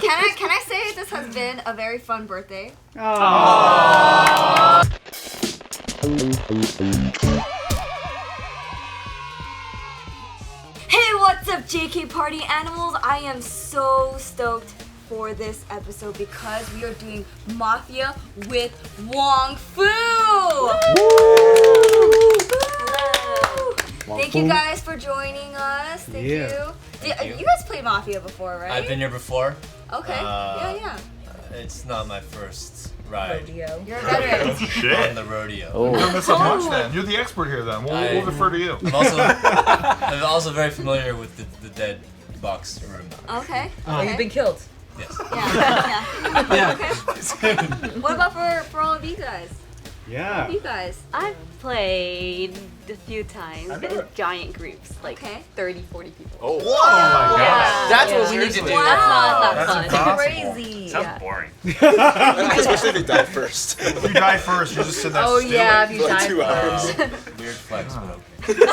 Can I say this has been a very fun birthday? Aww. Hey, what's up, JK Party Animals? I am so stoked for this episode because we are doing Mafia with Wong Fu. Thank you guys for joining us. Thank you. You guys played Mafia before, right? I've been here before. Okay. Yeah. It's not my first ride. Rodeo. You're a veteran. Shit. On the rodeo. Oh. You've done this so much then. You're the expert here then. We'll defer to you. I'm also very familiar with the dead box room. Okay. Oh, you've been killed. Yes. Yeah. Okay. What about for all of you guys? Yeah. You guys. I've played a few times in giant groups, like 30, 40 people. Oh, my God. That's what we need to do. That's not fun. Crazy. Sounds boring. Especially if they die first. If you die first, you just sit there Oh yeah, if you for like die 2 hours. Weird flex, but okay.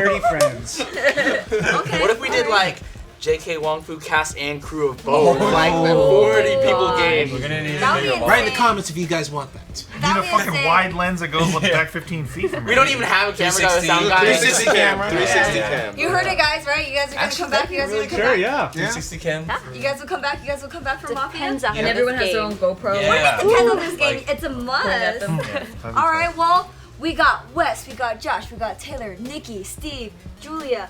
30 friends. Okay. What if we did like JK Wong Fu cast and crew of both? Like a 40 people game. We're gonna need That'd a be bigger insane. Write in the comments if you guys want that. You need a fucking wide lens that goes back 15 feet from We don't even have a camera guy, a sound guy. 360 camera. 360 cam. You heard it, guys, right? You guys are gonna come back. You guys are gonna come Sure, back. yeah. 360 cam. You guys will come back. You guys will come back for Mafia. Depends on And everyone has their own GoPro. Yeah. Depends on this game. Like- It's a must. All right. Well, we got Wes, we got Josh, we got Taylor, Nikki, Steve, Julia.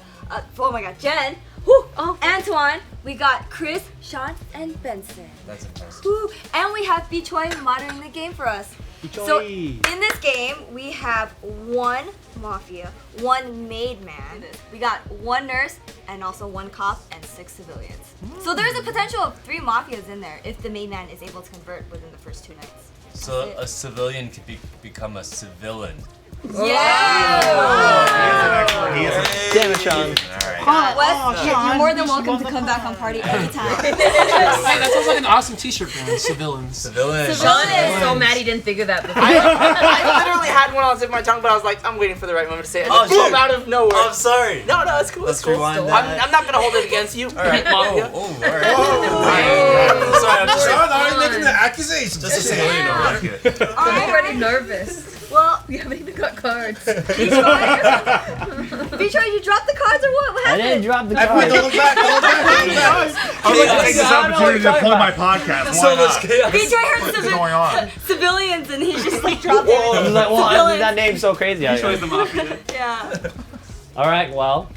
Oh my God, Jenn. Woo, Antoine. We got Chris, Sean, and Benson. That's impressive. Woo. And we have Choi monitoring the game for us. So in this game, we have 1 Mafia, 1 MADEMAN. We got 1 nurse and also 1 cop and 6 civilians. So there's a potential of 3 Mafias in there if the MADEMAN is able to convert within the first 2 nights. So a civilian could become a civilin. Yeah! Damn it, Sean. Alright. Wes, you're more than welcome to come back on party anytime. Hey, that sounds like an awesome t-shirt brand, Civilians. Civilin. Sean is so mad he didn't think of that before. I literally had one on the tip of my tongue, but I was like, I'm waiting for the right moment to say it. Oh, Boom, shit. out of nowhere. Oh, I'm sorry. No, it's cool. Let's it's cool. rewind that. I'm not gonna hold it against you. Alright. Mafia. Alright. Sorry, I'm just Sean already making the accusations. a civilian, alright? I'm already nervous. Well, We haven't even got cards. Choi, you dropped the cards or what? What I happened? didn't drop the Double card. back, double back, double back. I would like to take this opportunity to plug my podcast. So Why much not? chaos. Choi What's heard going on? civilians and he just like dropped I it. was like, well, Civilians. that name's so crazy. Yeah. All right, well,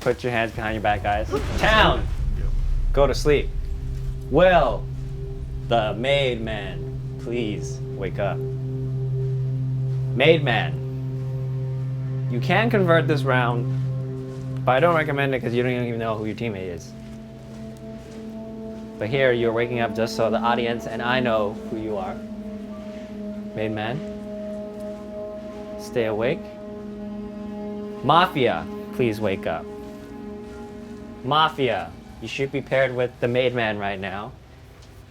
put your hands behind your back, guys. Town, go to sleep. Will, the MADEMAN, please wake up. MADEMAN, you can convert this round, but I don't recommend it because you don't even know who your teammate is. But here, you're waking up just so the audience and I know who you are. MADEMAN, stay awake. Mafia, please wake up. Mafia, you should be paired with the MADEMAN right now.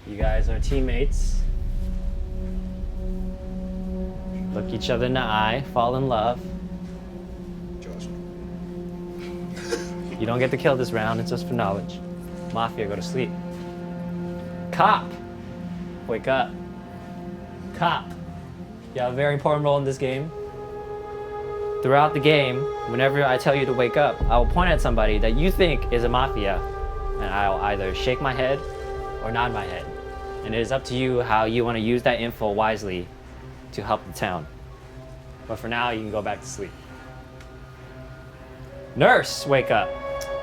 You guys are teammates. Look each other in the eye, fall in love. You don't get to kill this round, it's just for knowledge. Mafia, go to sleep. Cop, wake up. Cop, you have a very important role in this game. Throughout the game, whenever I tell you to wake up, I will point at somebody that you think is a Mafia, and I'll either shake my head or nod my head. And it is up to you how you want to use that info wisely to help the town. But for now, you can go back to sleep. Nurse, wake up.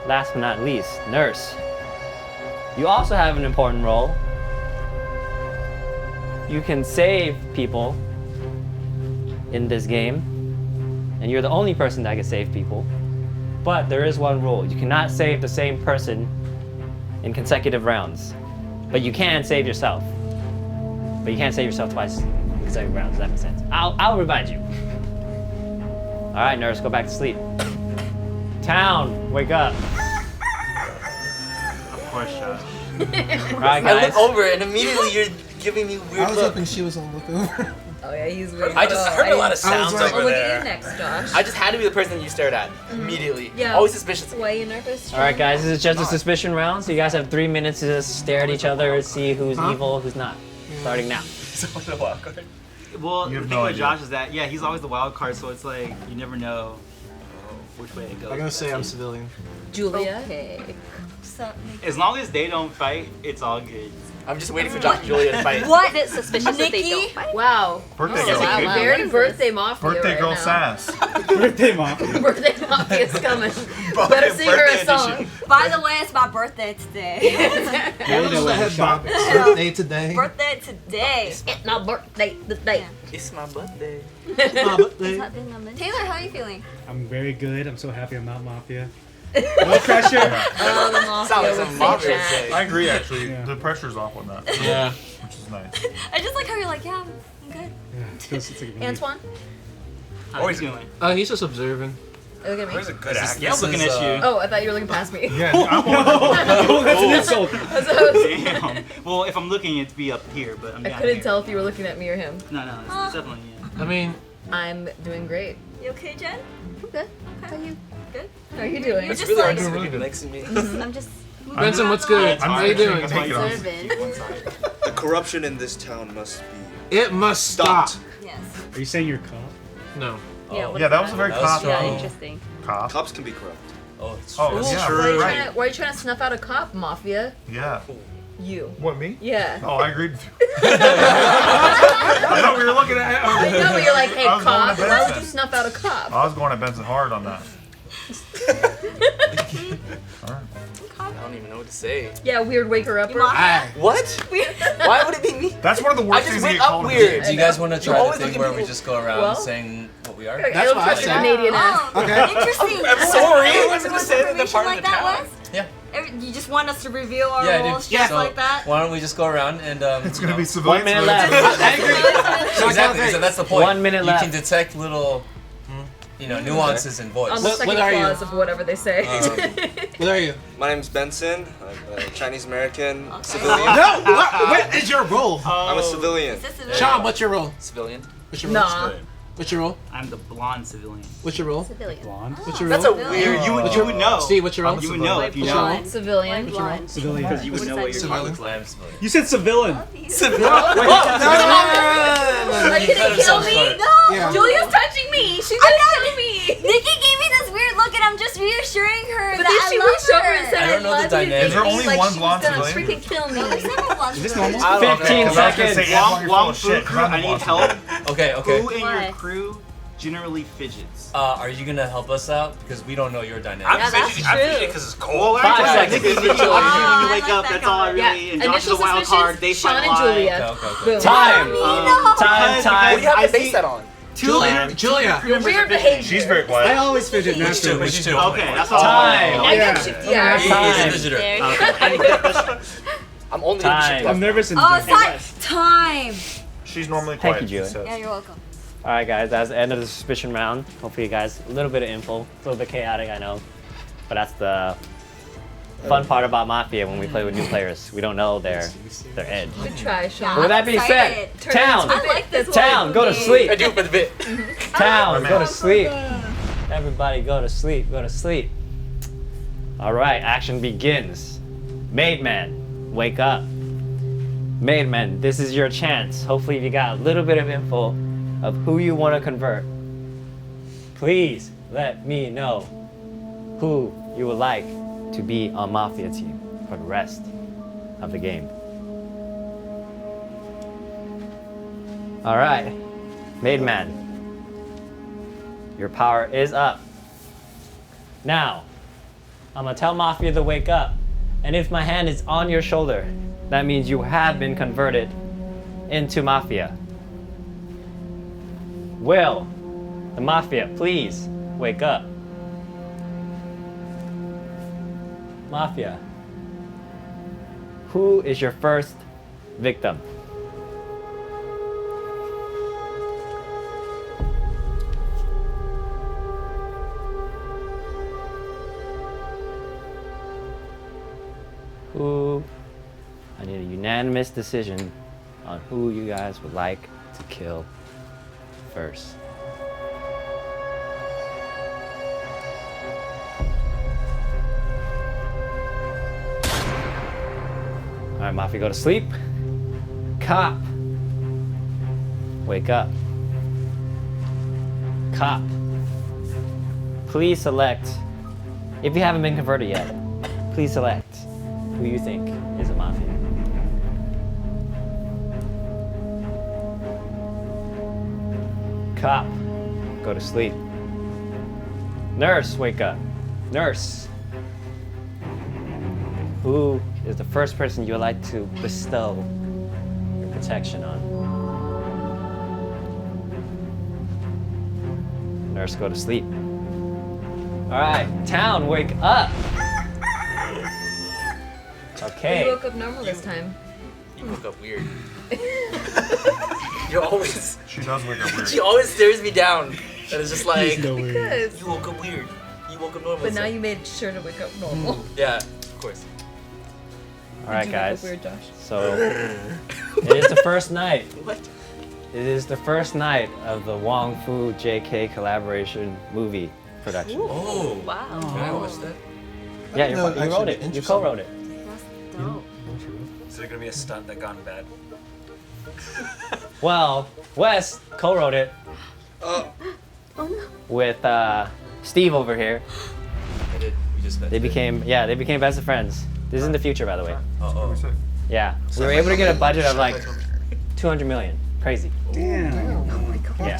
Last but not least, nurse. You also have an important role. You can save people in this game, and you're the only person that can save people. But there is one rule. You cannot save the same person in consecutive rounds. But you can save yourself. But you can't save yourself twice in consecutive rounds. Does that make sense? I'll remind you. All right, nurse, go back to sleep. Town, wake up. Push us. All right, I guys. look over and immediately you're giving me weird I was look. hoping she was on look over. Oh yeah, he's weird. I just heard a lot of sounds I'll over look at there. you next, Josh. I just had to be the person you stared at immediately. Yeah. Always suspicious. Why are you nervous? All right, guys, this is just a suspicion round, so you guys have 3 minutes to just stare at each other and see who's evil, who's not. Starting now. Well, You the have thing no with idea. Josh is that, yeah, he's always the wild card, so it's like, you never know which way it goes. I'm gonna say I'm civilian. Julia. Okay. So, As long as they don't fight, it's all good. I'm just waiting for Josh and Julia to fight. what? Is it suspicious that they don't fight? Wow. Birthday This is girl. a very birthday mafia Birthday right girl now. sass. Birthday mafia. Birthday mafia is coming. Better sing her a song. By the way, it's my birthday today. Birthday today. Birthday today. It's my birthday today. It's my birthday. Taylor, how are you feeling? I'm very good. I'm so happy I'm not Mafia. No pressure. Oh, the mafia Sounds like would some say mafia that. say. I agree, actually. Yeah. The pressure's off on that. Yeah. Which is nice. I just like how you're like, yeah, I'm good. Yeah, it's like a relief. Antoine? How you doing? He's just observing. Look at me. Where's a good actor? Yeah, I was looking at you. Oh, I thought you were looking past me. Yeah, I'm on. Oh, that's an insult. Damn. Well, if I'm looking, it'd be up here, but I'm I down couldn't here. tell if you were looking at me or him. No, it's definitely you. I mean, I'm doing great. You okay, Jen? I'm good. How are you? Good. How are you doing? You're just Really like, hard to see really people good. next to me. I'm just. Benson, what's good? I'm How you actually doing? gonna take it on. Observant. The corruption in this town must be It must stop. stopped. Yes. Are you saying you're a cop? No. Yeah, Yeah, that was a very That was cop. Yeah, strong. interesting. Cop. Cops can be corrupt. Oh, it's Oh, true. yeah, Why are you trying to snuff out a cop, Mafia? Yeah. You. What, me? Yeah. Oh, I agreed with you. I thought we were looking at. I know, but you're like, hey, I was going cop, to why would you Benson. snuff out a cop? I was going at Benson hard on that. I don't even know what to say. Yeah, weird waker upper. What? Why would it be me? That's one of the I worst just things to wake get up called. weird. Do you guys want to try the always thing look at where we people- just go around Well- saying what we are? I That's don't what I trust your said. Canadian ass. Oh, interesting. I'm sorry. You I want was gonna some say that the information part of like the that, town. Wes? Yeah. You just want us to reveal our Yeah, I roles do. just So, like that? why don't we just go around and It's gonna be 1 civilians. minute left. exactly. So that's the point. 1 minute you left. can detect little, nuances in voice. On the second what are you? clause of whatever they say. What are you? My name's Benson. I'm a Chinese American civilian. No! What is your role? I'm a civilian. Is this a Sean, what's your role? Civilian. What's your role? Nah. What's your role? I'm the blonde civilian. What's your role? Civilian. Blonde? What's your That's role? a weird. You would know. Steve, what's your role? You would know if you know. Blind. Civilian. Blind. Civilian. Because you would know what your car looks like. I'm civilian. You said civilian. Are you gonna kill me? No! Yeah. Julia's touching me. She's gonna kill me. Nikki gave me this weird look and I'm just reassuring her But that then she I love reached over her. and said, I don't know the love you, dynamic. Is there Nikki, only like one she blonde was gonna civilian? freaking kill me. Is this normal? I don't know. 15 Because I was gonna seconds. say Antoine, you're full Wong of Fu shit. 'cause crew, I'm the I need boss. help. Okay, okay. Who in Why? your crew generally fidgets? Are you gonna help us out because we don't know your dynamic? Yeah, that's true. because it's cold. 5 Nikki, seconds. Nikki, when you I wake like up, that that's all I comment. really. And Josh is Initial a wild card. They suspicions, Sean fight and live. Julia. Okay. Boom. Time. Because Time. What do you have I to base see that on? two Julia. Julia. crew members are Weird fidgeting. behavior. She's very I quiet. always fidget Which two? naturally. Which two? Okay, that's all. Time. I Yeah. got shifty eyes. He's a Time. visitor. There. I'm only Time. I'm nervous and Oh, time! She's normally Thank quiet. you, Julia. she says. Yeah, you're welcome. All right, guys, that's the end of the suspicion round. Hopefully, you guys, a little bit of info, a little bit chaotic, I know, but that's the fun part about Mafia when we play with new players. We don't know their edge. Good try, Sean. But with that being said, excited. Turn town, into a I like this one. town, go to I sleep. do it for the bit. Town, go to sleep. Everybody, go to sleep. Go to sleep. All right, action begins. MADEMAN, wake up. MADEMAN, this is your chance. Hopefully, you got a little bit of info of who you want to convert. Please let me know who you would like to be on Mafia team for the rest of the game. All right, MADEMAN, your power is up. Now, I'm gonna tell Mafia to wake up, and if my hand is on your shoulder, that means you have been converted into Mafia. Will the Mafia please wake up? Mafia, who is your first victim? Who? I need a unanimous decision on who you guys would like to kill first. All right, Mafia, go to sleep. Cop, wake up. Cop, please select, if you haven't been converted yet, please select who you think is a Mafia. Cop, go to sleep. Nurse, wake up. Nurse, who is the first person you would like to bestow your protection on? Nurse, go to sleep. All right, town, wake up. Okay. You woke up normal this time. You woke up weird. You always. She does wake up weird. She always stares me down, and it's just like. Because. You woke up weird. You woke up normal. But now you made sure to wake up normal. Yeah, of course. All right, Did you wake guys. up weird, Josh? So it is the first night. What? It is the first night of the Wong Fu JK collaboration movie production. Oh, Wow. Can I watch that? Yeah, you wrote it. You co-wrote it. That's dope. Is there gonna be a stunt that gone bad? Well, Wes co-wrote it Oh no. with Steve over here. I did. We just met. They became best of friends. This is in the future, by the way. Oh. Yeah, we were able to get a budget of like 200 million. Crazy. Damn. Oh my god. Yeah.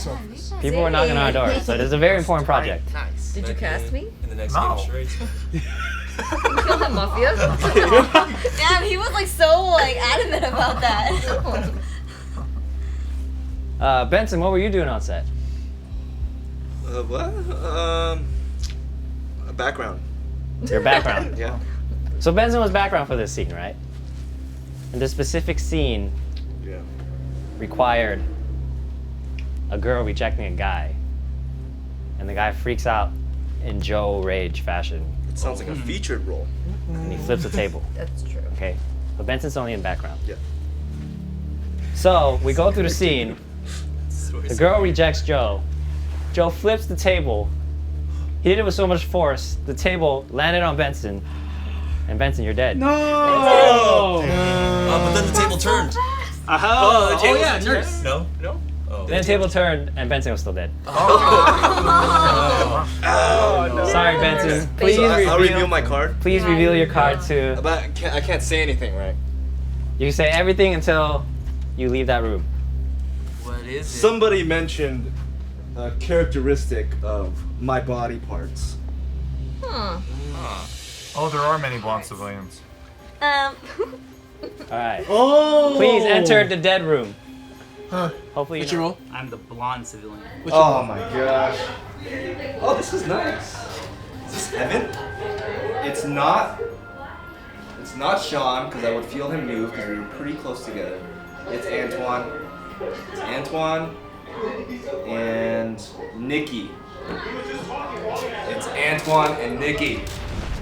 People were knocking on our door, so it is a very important project. Nice. Did you cast me? In the next No. game of charades. Kill him, Mafia. Damn, he was like so like adamant about that. Benson, what were you doing on set? What? A background. Your background. Yeah. So Benson was background for this scene, right? And this specific scene Yeah. required a girl rejecting a guy, and the guy freaks out in Joe Rage fashion, It sounds like a featured role. and he flips the table. That's true. Okay, but Benson's only in background. Yeah. So we go through the scene. The girl rejects Joe. Joe flips the table. He did it with so much force, the table landed on Benson, and Benson, you're dead. No! But then the table turned. Oh, the table yeah, nurse. No? No? Oh. Then the table turned, and Benson was still dead. Oh, no. Sorry, Benson. Please So I'll reveal reveal. my card. Please reveal your card to. But I can't say anything, right? You can say everything until you leave that room. What is it? Somebody mentioned a characteristic of my body parts. Huh. Oh, there are many blonde civilians. All right. Oh! Please enter the dead room. Huh. Hopefully you What's your know. role? I'm the blonde civilian. Oh my gosh. Oh, this is nice. Is this heaven? It's not. It's not Sean, because I would feel him move because we were pretty close together. It's Antoine. It's Antoine and Nikki. It's Antoine and Nikki.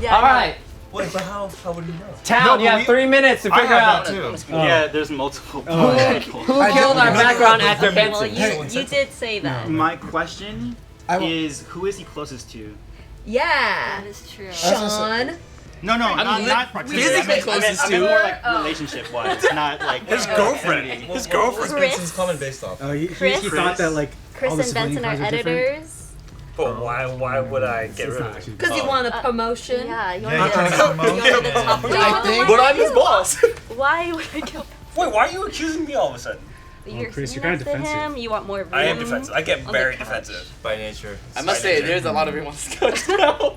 Yeah. All right. Wait, but how would you know? Town, you have 3 minutes to I figure have out that too. Yeah, there's multiple. who killed our background actor Okay, well, Benson. you did say that. My question is, who is he closest to? Yeah. That is true. Sean. No, not physically closest I meant to. more like relationship-wise, not like His girlfriend. His girlfriend. Chris. Benson's comment based off. He Chris? thought that like Chris all the and Benson civilian are cars different. editors. But why would I get rid of it? Because you want a promotion. Yeah, you Yeah, want you're to trying to You're the top dog. But I'm his boss. Why would I kill? Wait, why are you accusing me all of a sudden? You're Chris, you're next kinda to defensive. him. You want more room. I am defensive. I get on the very couch. defensive. By nature. I must say, there's a lot of everyone's scotch now.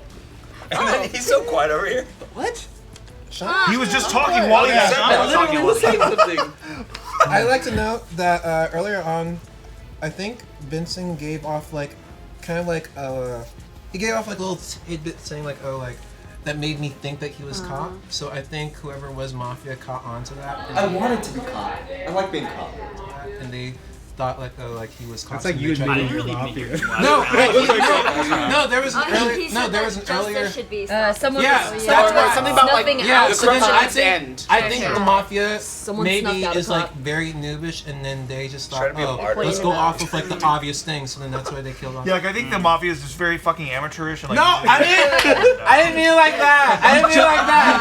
And then he's so quiet over here. What? He was just talking while he was I was saying something. I'd like to note that earlier on, I think Benson gave off like, kind of like he gave off like a little tidbit saying like, oh like, that made me think that he was caught. So I think whoever was Mafia caught on to that. I wanted to be caught. I like being caught. And they thought like he was. That's like you admitting you're Mafia. No, there was an earlier. No, there was an earlier. Someone. Something about like yeah. So then I think Okay. the Mafia Someone maybe snuffed out a is like cop. very noobish, and then they just Try thought, to be a oh, martyr. let's go off with like the obvious things. So then that's why they killed off. Yeah, like I think the Mafia is just very fucking amateurish and like. No, I didn't mean it like that. I didn't mean it like that.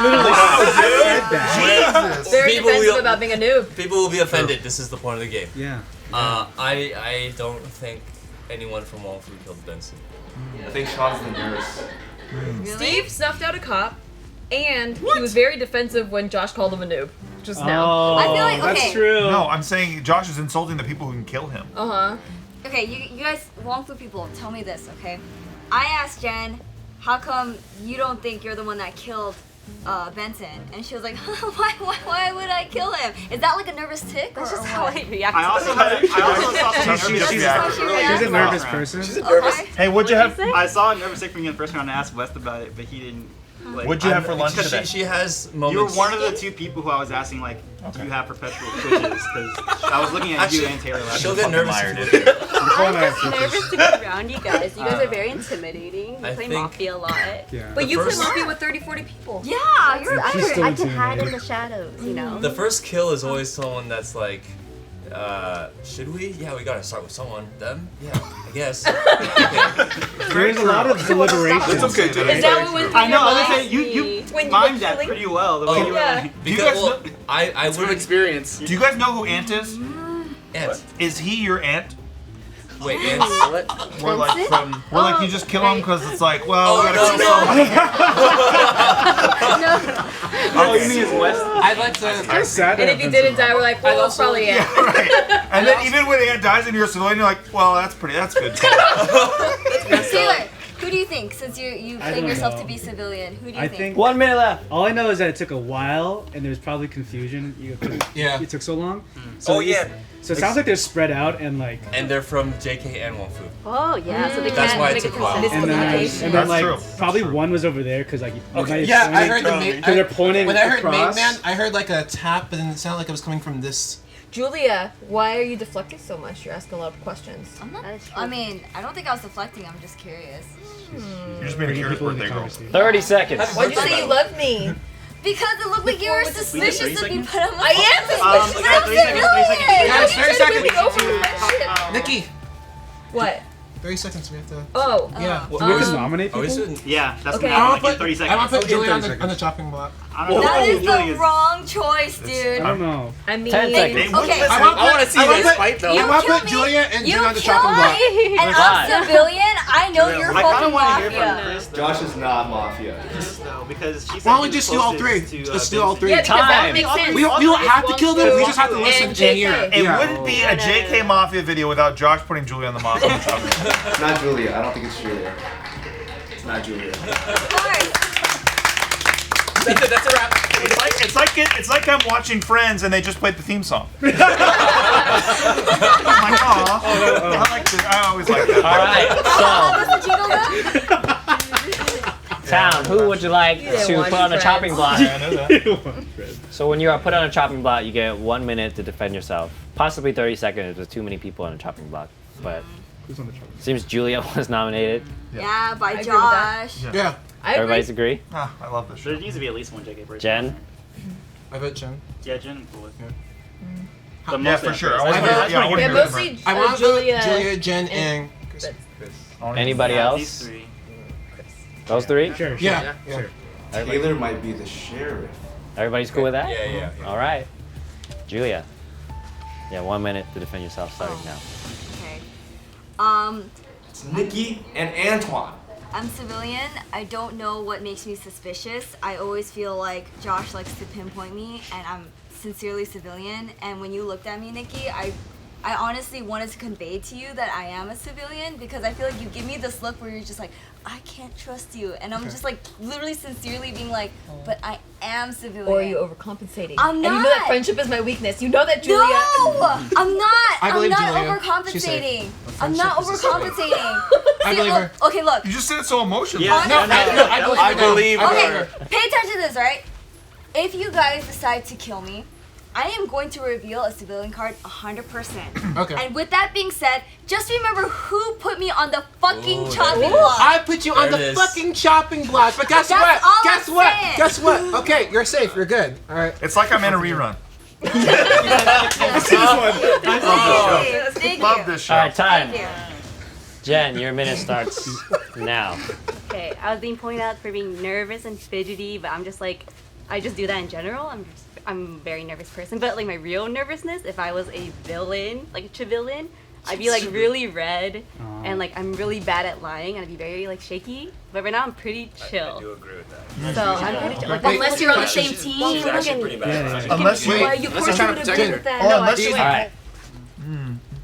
Jesus. Very People defensive will- about being a noob. People will be offended. This is the point of the game. Yeah. I don't think anyone from Wong Fu killed Benson. I think Sean's the nurse. Steve snuffed out a cop, and he was very defensive when Josh called him a noob just now. Oh, I feel like- that's okay. true. No, I'm saying Josh is insulting the people who can kill him. Okay, you guys, Wong Fu people, tell me this, okay? I asked Jen, how come you don't think you're the one that killed Benson? And she was like, why would I kill him? Is that like a nervous tick? That's or just what? how I react. I also saw some She's nervous just That's how she reacts. She's a nervous person. She's a nervous. Okay. Hey, what'd you have? I saw a nervous tick from you the first round. I asked West about it, but he didn't. Like, What'd you have for lunch Because today? she has You were moments. one of the two people who I was asking, like, do you have perpetual twitches? Because I was looking at you and Taylor last She'll night. get nervous. I'm just nervous to be around you guys. You guys are very intimidating. You I play think- Mafia a lot. Yeah. But you play first- Mafia with 30-40 people. Yeah, you're She's still I can hide in intimidated. the shadows, you know. The first kill is always someone that's like, should we? Yeah, we gotta start with someone. Them? Yeah, I guess. Okay. There's a lot of deliberation. It's okay. Is that what was in I know, your I was mind? saying, you When you mimed were that killing? pretty well. The way Oh, you were yeah. like, Do you Because guys well, know? I From would experience. Do you guys know who Ant is? Ant. Is he your aunt? Wait, Ant's what? Where like Benson? where like you just kill him because it's like, well, Oh, we gotta no, kill no. someone. oh, you mean it's West? I'd like to. It's sad. And if he didn't die, we're like, well, it's probably it. Yeah, right. And then even when Ant dies and you're a civilian, you're like, well, that's good. Taylor, who do you think, since you I claim don't yourself know. to be civilian, who do you I think? think 1 minute left. all I know is that it took a while, and there's probably confusion. Yeah. It took so long. So Oh yeah. So it sounds like they're spread out and like. And they're from JK and Wong Fu. Oh, yeah, so they That's can't why it make took a a while. consistent And then communication. That's That's like true. probably one was over there because like. Yeah, I heard the main. So they're pointing When I heard across. Main Man, I heard like a tap, but then it sounded like it was coming from this. Julia, why are you deflecting so much? You're asking a lot of questions. I'm not, That is true. I mean, I don't think I was deflecting, I'm just curious. You're just being a Bringing curious people in the birthday girl. conversation. 30 seconds. Why'd you say you love me? Because it looked like you were suspicious of me, but I'm I am suspicious. I'm 30 seconds, 30 seconds. civilian! Guys, 30 seconds. What? Nikki, What? 30 seconds. We have to. Oh. Yeah. Do we have to nominate Oh, we people? shouldn't. Yeah, that's Okay. what I I'm want like to in 30 put. seconds. I want to put Okay, Julia 30 on the chopping block. I don't know. That is Julia's- the wrong choice, dude. I don't know. I mean, 10 seconds. Okay, I want to see this fight though. You I want to kill put me, Julia and you Jen on the kill chopping block. me, and Five. I'm civilian. I know you're I kind fucking of want to hear from Mafia. Chris, though. Josh is not Mafia. though, because she said Why don't we he was just do all three? closest to, Let's do all three. yeah, because that Time. makes sense. We don't have to kill them. We just have to listen And and hear. JK. It Yeah. wouldn't be a JK Mafia video without Josh putting Julia on the Mafia. It's not Julia. I don't think it's Julia. It's not Julia. Of course. That's a wrap. It's like I'm watching Friends and they just played the theme song. I'm like, aw. I like this. I always like that. All right, so Town, who would you like didn't to watch put on a Friends. chopping block? I know that. So when you are put on a chopping block, you get 1 minute to defend yourself. Possibly 30 seconds if there's too many people on a chopping block. But Who's on the chopping? seems Julia was nominated. Yeah, by agree with that. Josh. Yeah. I agree. Everybody's agree? Ah, I love this There show. needs to be at least one JK person. Jen? I vote Jen. Yeah, Jen, I'm cool with. Yeah. The Yeah, most for sure. interest. I wanna I hear- vote- yeah, I wanna Yeah, hear mostly different. I want to vote Julia. Julia, Jen, and Chris. I wanna hear Anybody Yeah, else? These three. Those three? Sure. Yeah. Sure. Everybody- Taylor might be the sheriff. Everybody's cool with that? Yeah. All right. Julia. Yeah, 1 minute to defend yourself starting now. Okay. It's Nikki and Antoine. I'm civilian. I don't know what makes me suspicious. I always feel like Josh likes to pinpoint me, and I'm sincerely civilian. And when you looked at me, Nikki, I honestly wanted to convey to you that I am a civilian because I feel like you give me this look where you're just like, I can't trust you. And I'm just like literally sincerely being like, but I am civilian. Or are you overcompensating? I'm And you know not. that friendship is my weakness. You know that, Julia. No! I'm not. I I'm believe not Julia. She's safe. overcompensating. I'm not Friendship is safe. overcompensating. I See, believe her. Okay, look. You just said it so emotionally. Yeah. No, I believe her. Okay, pay attention to this, right? If you guys decide to kill me, I am going to reveal a civilian card 100%. Okay. And with that being said, just remember who put me on the fucking chopping block. I put you on the fucking chopping block, but guess what? all Guess I'm what? saying. Guess what? Okay, you're safe. You're good. All right. It's like I'm in a rerun. Thank Love you. this show. All right, time. Thank you. Jen, your minute starts now. Okay, I was being pointed out for being nervous and fidgety, but I'm just like, I just do that in general. I'm a very nervous person, but like my real nervousness, if I was a villain, like a civilian, I'd be like really red, and like I'm really bad at lying, and I'd be very like shaky. But right now I'm pretty chill. I do agree with that. So I'm pretty chill. Like, Wait, unless you're on the same team, She's actually pretty bad. Unless you. you Unless you're trying to protect her. No, unless you All right.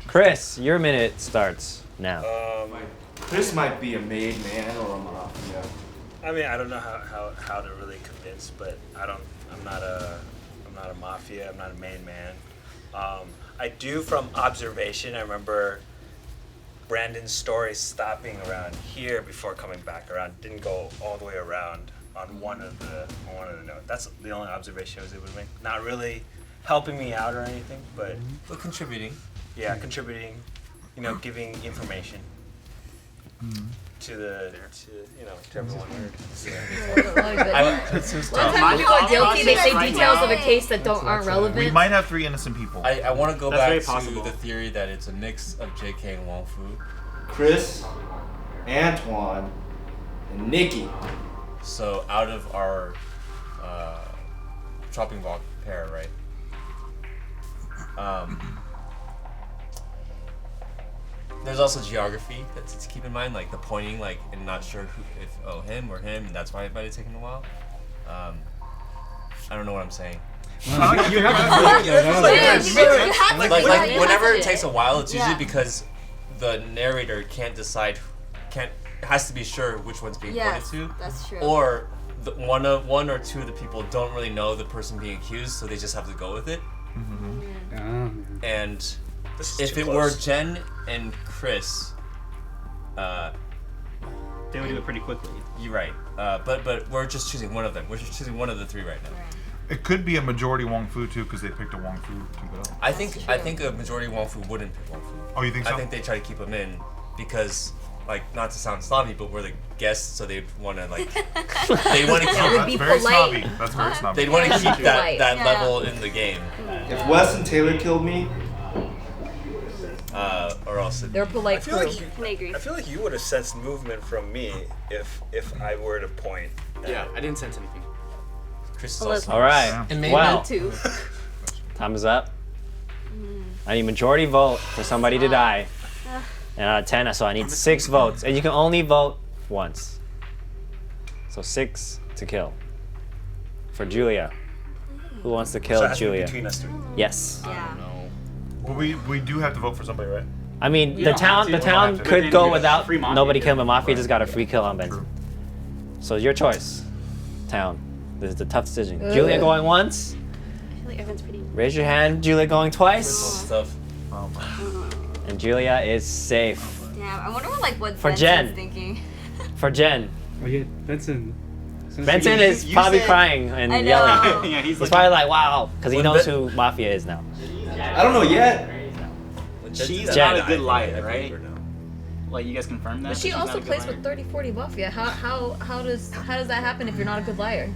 Chris, your minute starts now. This might be a MADEMAN or a Mafia. I mean, I don't know how to really convince, but I'm not a Mafia. I'm not a MADEMAN. I do from observation. I remember Brandon's story stopping around here before coming back around. Didn't go all the way around on one of the notes. That's the only observation I was able to make. Not really helping me out or anything, but contributing. Yeah, contributing. You know, giving information to everyone. Guilty, they say details of a case that aren't relevant. We might have 3 innocent people. I want to go That's very back possible. to the theory that it's a mix of JK and Wong Fu. Chris, Antoine, and Nikki. So out of our chopping block pair, right? There's also geography to keep in mind, like the pointing, like, and not sure if him or him, and that's why it might have taken a while. I don't know what I'm saying. You have Like whenever it takes a while, it's usually because the narrator has to be sure which one's being pointed to. That's true. Or one or two of the people don't really know the person being accused, so they just have to go with it. And if it were Jenn and Chris, they would do it pretty quickly. You're right. But we're just choosing one of them. We're just choosing one of the 3 right now. It could be a majority Wong Fu too, because they picked a Wong Fu to go. I think a majority Wong Fu wouldn't pick Wong Fu. Oh, you think so? I think they try to keep him in because, like, not to sound snobby, but we're the guests, so they'd want to like they want to keep. That's very snobby. That's very snobby. They'd want to keep that level in the game. If Wes and Taylor killed me, or else they're polite. I feel like you would have sensed movement from me if I were to point. Yeah, I didn't sense anything. Chris is All right. Well, too. time is up. I need majority vote for somebody to die. And out of 10, so I need 6 votes. And you can only vote once. So 6 to kill. For Julia. Who wants to kill So it has to be Julia? between us 3. Yes. Yeah. Well, we do have to vote for somebody, right? I mean, You the don't have town to. could go without Free Mafia. nobody killing, but Mafia just got a free kill on Benson. So your choice, town. This is a tough decision. Julia going once. I feel like everyone's pretty. Raise your hand. Julia going twice. Stuff. And Julia is safe. Damn, I wonder what For Benson's Jenn. thinking. For Jenn. Oh yeah, Benson. Benson is probably crying and I know. yelling. Yeah, he's He's probably like, wow, because he When knows Ben- who Mafia is now. I don't know yet. She's Jen. not a good liar, right? Like, you guys confirm that? But she she's not also a good plays liar? with 30-40 Mafia. How does that happen if you're not a good liar?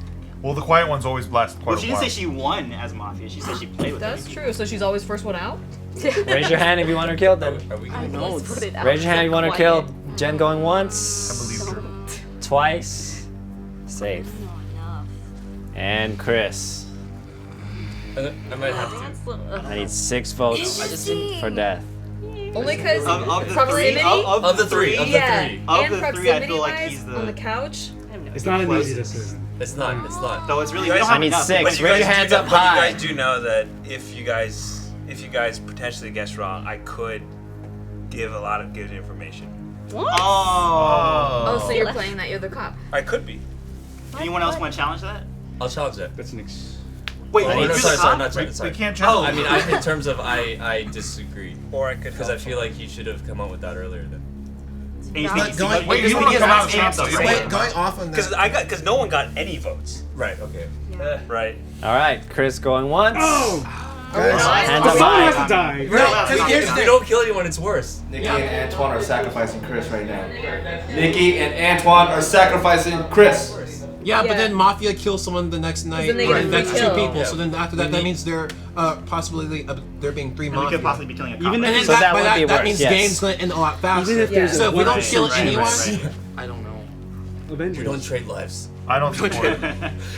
Well, the quiet ones always last quite Well, a she while. didn't say she won as Mafia. She said she played with That's her. true. So she's always first one out. Raise your hand if you want her killed then. Are we I gonna almost put it out. Raise your hand if you want her Quiet. killed. Jen going I once, believe her. twice, safe. And Chris. I might have to. I need 6 votes for death. Only because Of the proximity. three, Of the 3. Of the 3. Of and the 3, I proximity feel like wise, he's on the the... couch. It's not an easy decision. It's not. So it's really... You we guys- don't have I need enough. 6. But you Raise your guys hands do know- up but high. You guys do know that if you guys potentially guess wrong, I could give a lot of good information. Oh, so you're playing that you're the cop. I could be. Anyone else want to challenge that? I'll challenge that. That's an Wait, Oh, you're no, the sorry, cop? not We sorry. can't Oh, challenge. I mean, in terms of I disagree. Or I could Because I feel like you should have come up with that earlier then. And you think- Going- Wait, because you we wanna just come out asked and answers, say right? Wait, going off on that. Because no one got any votes. Right. Okay. Right. All right, Chris going once. Hands up Someone high. has to die. If we don't kill anyone, it's worse. Nikki and Antoine are sacrificing Chris right now. Nikki and Antoine are sacrificing Chris. Yeah, but then Mafia kills someone the next night. then they get a That's free 2 kill. people. So then after that, that means there possibly there being 3 And we Mafia. could possibly be killing a cop. Even then, So that would be that worse, means yes. the game's going to end a lot faster. Even if there's So if we don't one kill person, anyone, I don't know. Avengers. We don't trade lives. I don't support it.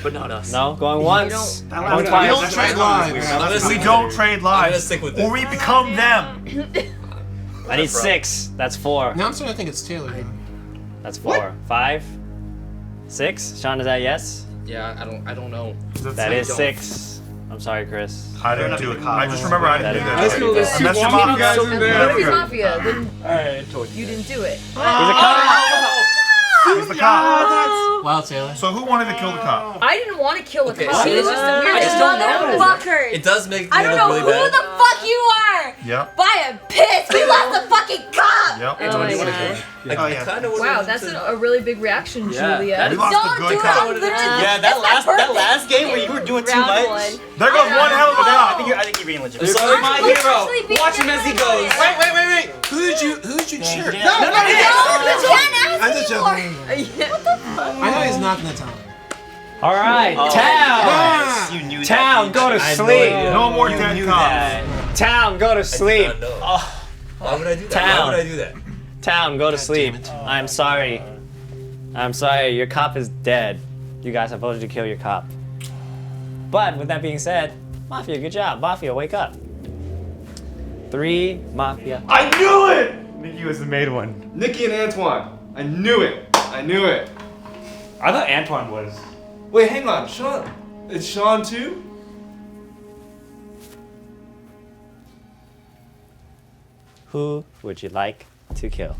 But not us. No, going once. That Going last twice. we don't trade lives. We don't trade I'm gonna lives. stick with Or it. we become them. I need 6. That's 4. Now I'm starting to think it's Taylor. Though. That's 4. 5. 6. Sean, is that yes? Yeah, I don't know. That is 6. I'm sorry, Chris. I didn't do it. I just remember I didn't do that. Let's go. Let's I see. messed him Walking up, guys. guys in there. What if he's Mafia? Then Alright, I told you didn't do it. He's a cop! He's the cop. Wow, Taylor. So who wanted to kill the cop? I didn't want to kill a Okay, cop. so- It was just a weird. I just don't know. Fuckers. It does make me I don't look know really who bad. the fuck you are. Yep. But I am pissed. We lost the fucking cop. Yep. Oh my god. Oh yeah. Wow, that's a really big reaction, Yeah, Julia. We lost Don't the do good it. cop. I'm literally. Yeah, that last game where you were doing too Round much. 1. There goes one hell of a I cop. think you're being legit. I'm sorry. My We're hero. actually being Watch him as he goes. genuine. Wait. Who did you cheer? No, but Jen asked I'm me just for. joking. I know he's not gonna tell. Alright, Oh, town! yes, you knew Town, that. go to I know sleep! you No more You dead knew cops. that. Town, go to I did sleep! not know. Why would I do that? Town. Why would I do that? Town, go to sleep. damn it. I'm sorry. I'm sorry, your cop is dead. You guys have voted to kill your cop. But with that being said, Mafia, good job. Mafia, wake up. 3, Mafia. I knew it! Nikki was the made one. Nikki and Antoine. I knew it. I knew it. I thought Antoine was. Wait, hang on. Sean. It's Sean too? Who would you like to kill?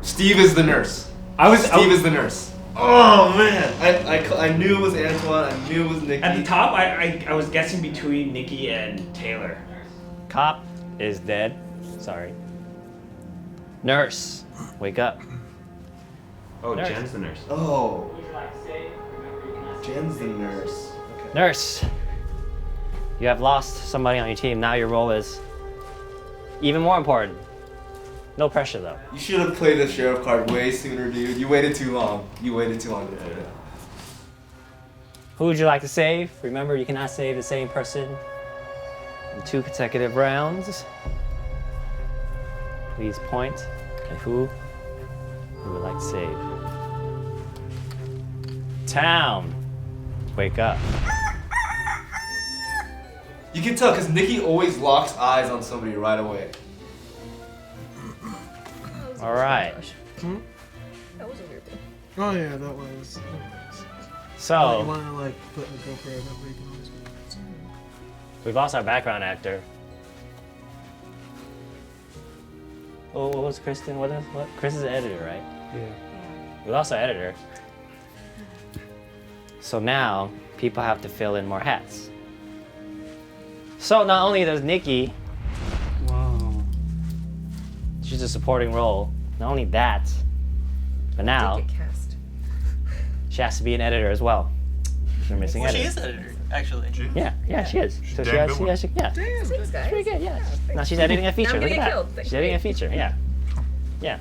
Steve is the nurse. Steve is the nurse. Oh man. I knew it was Antoine. I knew it was Nikki. At the top, I was guessing between Nikki and Taylor. Cop is dead. Sorry. Nurse, wake up. Oh, Nurse. Jen's the nurse. Oh. Jen's the nurse. Okay. Nurse, you have lost somebody on your team. Now your role is even more important. No pressure though. You should have played the sheriff card way sooner, dude. You waited too long. You waited too long to play it. Who would you like to save? Remember, you cannot save the same person in 2 consecutive rounds. Please point at who you would like to save. Town, wake up. You can tell because Nikki always locks eyes on somebody right away. All right. That was a weird thing. Oh yeah, that was. So You want to like put the GoPro that way you can always. we've lost our background actor. Oh, what was Kristen? What? Chris is the editor, right? Yeah. We lost our editor. So now people have to fill in more hats. So not only does Nikki, Wow. she's a supporting role. Not only that, but now Did get cast. she has to be an editor as well. We're missing Well, she editor. is editor, actually. Yeah, she is. So she damn has, good yeah, Thanks, guys. pretty good, yeah. Now she's editing a feature. Now I'm Look at getting that. killed. Thank She's you. editing a feature. Yeah, yeah.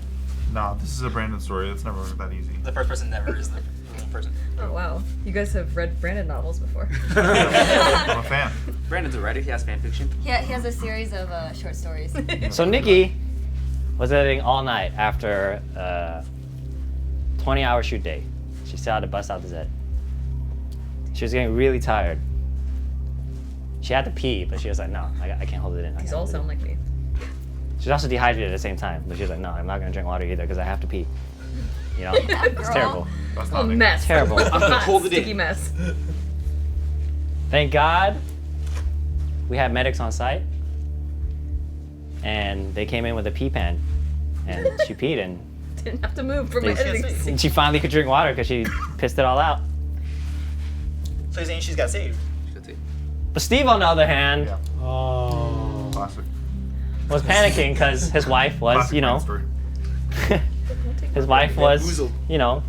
No, this is a Brandon story. It's never that easy. The first person never is the person. Oh wow, you guys have read Brandon novels before. I'm a fan. Brandon's a writer. He has fan fiction. He has a series of short stories. So Nikki was editing all night after a 20-hour shoot day. She still had to bust out the set. She was getting really tired. She had to pee, but she was like, no, I can't hold it in. These all sound like me. She's also dehydrated at the same time, but she was like, no, I'm not gonna drink water either because I have to pee. You know, it's terrible. That's A not Nikki. mess. Terrible. I'm gonna hold it in. Sticky mess. Thank God we had medics on site, and they came in with a pee pan, and she peed, and Didn't have to move from my editing seat. she finally could drink water because she pissed it all out. So you're saying she's got saved? But Steve, on the other hand, Yeah. Oh. Classic. was panicking because his wife was, Classic you know, Brandon story. his wife was, you know,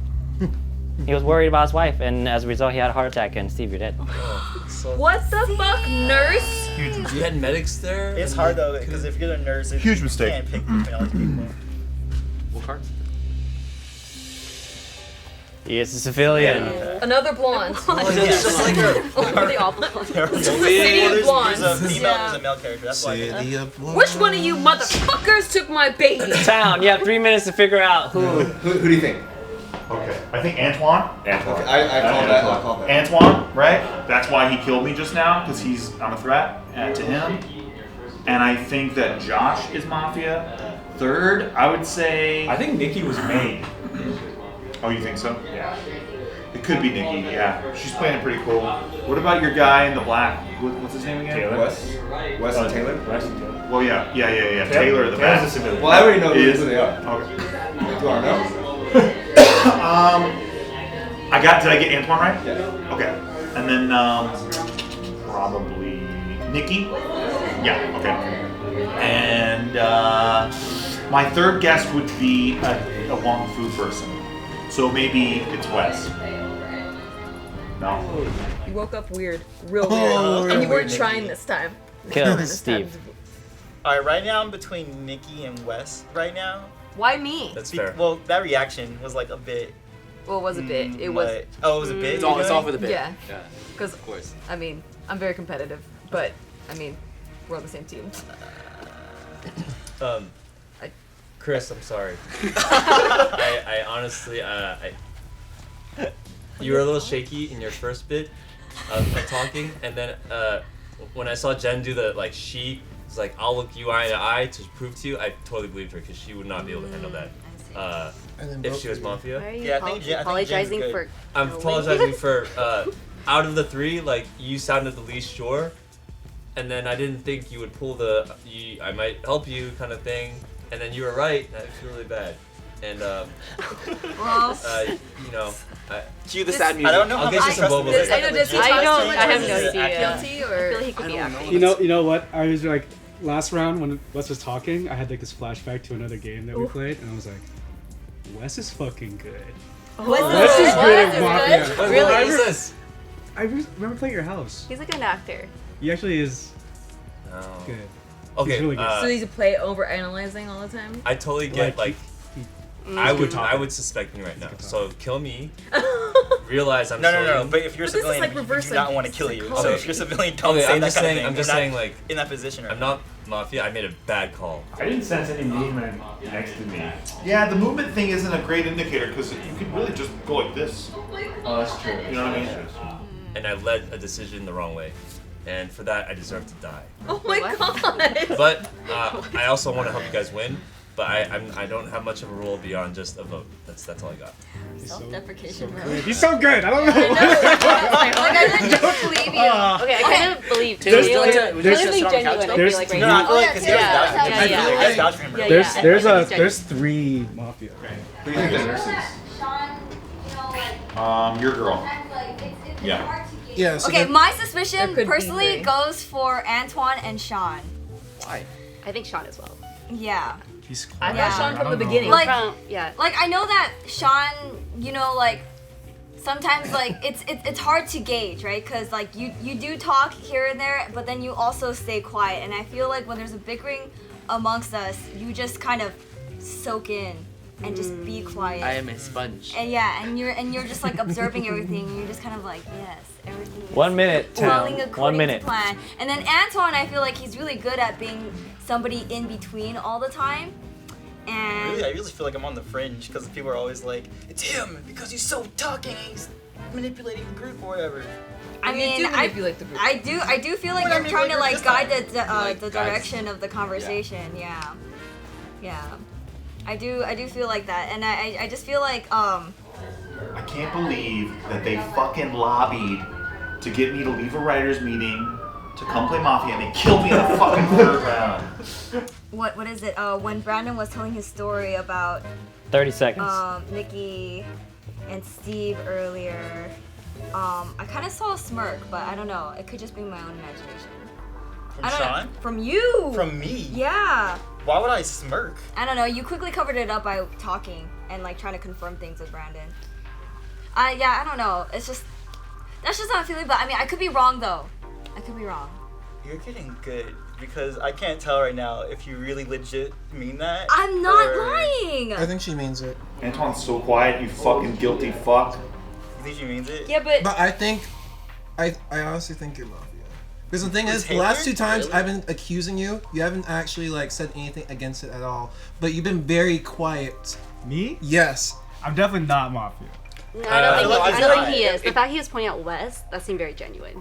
He was worried about his wife, and as a result, he had a heart attack, and Steve, you're dead. What the fuck, nurse? You had medics there? It's hard though, because if you're a nurse, Huge mistake. You can't pick between all these people. What card? He is a civilian. Another blonde. It's just like her. They all blonde. City of blondes. There's a female, there's a male character. That's why. Which one of you motherfuckers took my baby? Town, you have 3 minutes to figure out who. Who do you think? Okay, I think Antoine. Antoine. Okay, I call that. Antoine, right? That's why he killed me just now, because I'm a threat to him. And I think that Josh is Mafia. Third, I would say. I think Nikki was made. Oh, you think so? Yeah. It could be Nikki, yeah. She's playing it pretty cool. What about your guy in the black? What's his name again? Taylor. Wes and Taylor? Wes and Taylor. Well, yeah. Taylor, the Taylor's back. a civilian. Well, I already know who they are. Okay. Do you want to know? Did I get Antoine right? Yeah. Okay. And then probably Nikki. Yeah. Okay. And my third guess would be a Wong Fu person. So maybe it's Wes. No. You woke up weird, real weird, and you weren't trying this time. Kill Steve. All right, right now I'm between Nikki and Wes. Right now. Why me? That's fair. Well, that reaction was like a bit. Well, it was a bit. It was. Oh, it was a bit. It's all for the bit. Yeah. Yeah. Because, of course. I mean, I'm very competitive, but I mean, we're on the same team. Chris, I'm sorry. I honestly, you were a little shaky in your first bit of talking, and then when I saw Jenn do the she was like, "I'll look you eye to eye to prove to you," I totally believed her because she would not be able to handle that if she was Mafia. Why are you Yeah, I think apologizing Jen's for? I'm apologizing for out of the three, you sounded the least sure, and then I didn't think you would pull I might help you kind of thing. And then you were right, and I feel really bad. And, Cue the sad music. I don't know I'll how get you much some trust boba this later. I have no idea. Guilty or I feel like he could be acting. You know what? I was like, last round when Wes was talking, I had like this flashback to another game that we played, and I was like, Wes is fucking good. Wes is good at Mafia. Really? What is this? I remember playing your house. He's like an actor. He actually is good. Okay, He's really good. So you play over analyzing all the time? I totally get I would suspect me right now. So kill me. Realize I'm No. But if you're a But this is civilian, like you reverse do not want to kill you. So if you're a civilian, don't say that kind of thing. I'm just You're saying not in that position. Right I'm not Mafia. I made a bad call. I didn't sense any movement next to me. Yeah, the movement thing isn't a great indicator because you could really just go like this. Oh, that's true. You know what I mean? And I led a decision the wrong way. And for that, I deserve to die. Oh my god! But I also want to help you guys win. But I don't have much of a rule beyond just a vote. That's all I got. Self-deprecation. He's so good. I don't know. I didn't believe you. Okay, I kind of believe too. There's- Really genuine. I feel like right now. No, I feel like Yeah. There's 3 Mafia. Who do you think the nurse is? Your girl. Yeah. Yeah. So Okay, then- my There suspicion could be personally 3. goes for Antoine and Sean. Why? I think Sean as well. Yeah. He's I Yeah. got Sean from the beginning. Like, Yeah. like I know that Sean, sometimes it's hard to gauge, right? Because you do talk here and there, but then you also stay quiet. And I feel like when there's a bickering amongst us, you just kind of soak in and just be quiet. I am a sponge. And yeah, and you're just observing everything, and you're just kind of yes, everything is 1 minute, falling Town. according 1 minute. to plan. And then Antoine, I feel like he's really good at being somebody in between all the time. And Really, I really feel like I'm on the fringe because people are always like, it's him because he's so talking and he's manipulating the group or whatever. I mean, I do feel like you're trying to guide the direction of the conversation. Yeah. I do feel like that, and I just feel like I can't believe that they fucking lobbied to get me to leave a writers meeting to come play Mafia, and they killed me in the fucking third round. what is it? When Brandon was telling his story about 30 seconds. Nikki and Steve earlier, I kind of saw a smirk, but I don't know. It could just be my own imagination. From Sean? From you. From me? Yeah. Why would I smirk? I don't know. You quickly covered it up by talking and trying to confirm things with Brandon. Yeah, I don't know. It's just that's just not a feeling. But I mean, I could be wrong though. I could be wrong. You're getting good because I can't tell right now if you really legit mean that. I'm not lying. I think she means it. Antoine's so quiet, you fucking guilty fuck. You think she means it? Yeah, but I think, I honestly think you're Mafia. Because the thing is, the Taylor? last 2 times Really? I've been accusing you, you haven't actually like said anything against it at all. But you've been very quiet. Me? Yes. I'm definitely not Mafia. No, I don't think he is. The fact he was pointing out Wes, that seemed very genuine.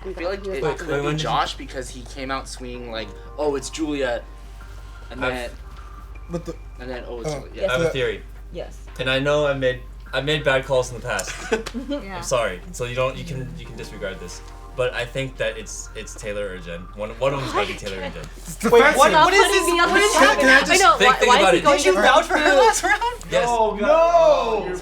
I feel like it could be Josh because he came out swinging like, oh, it's Juliet, and then, it's Juliet. I have a theory. Yes. And I know I made bad calls in the past. Yeah. I'm sorry. So you can disregard this. But I think that it's Taylor or Jen. One of them's gotta be Taylor or Jen. Wait, what is this? Can I just think about it? Did you vouch for her last round? Yes. No.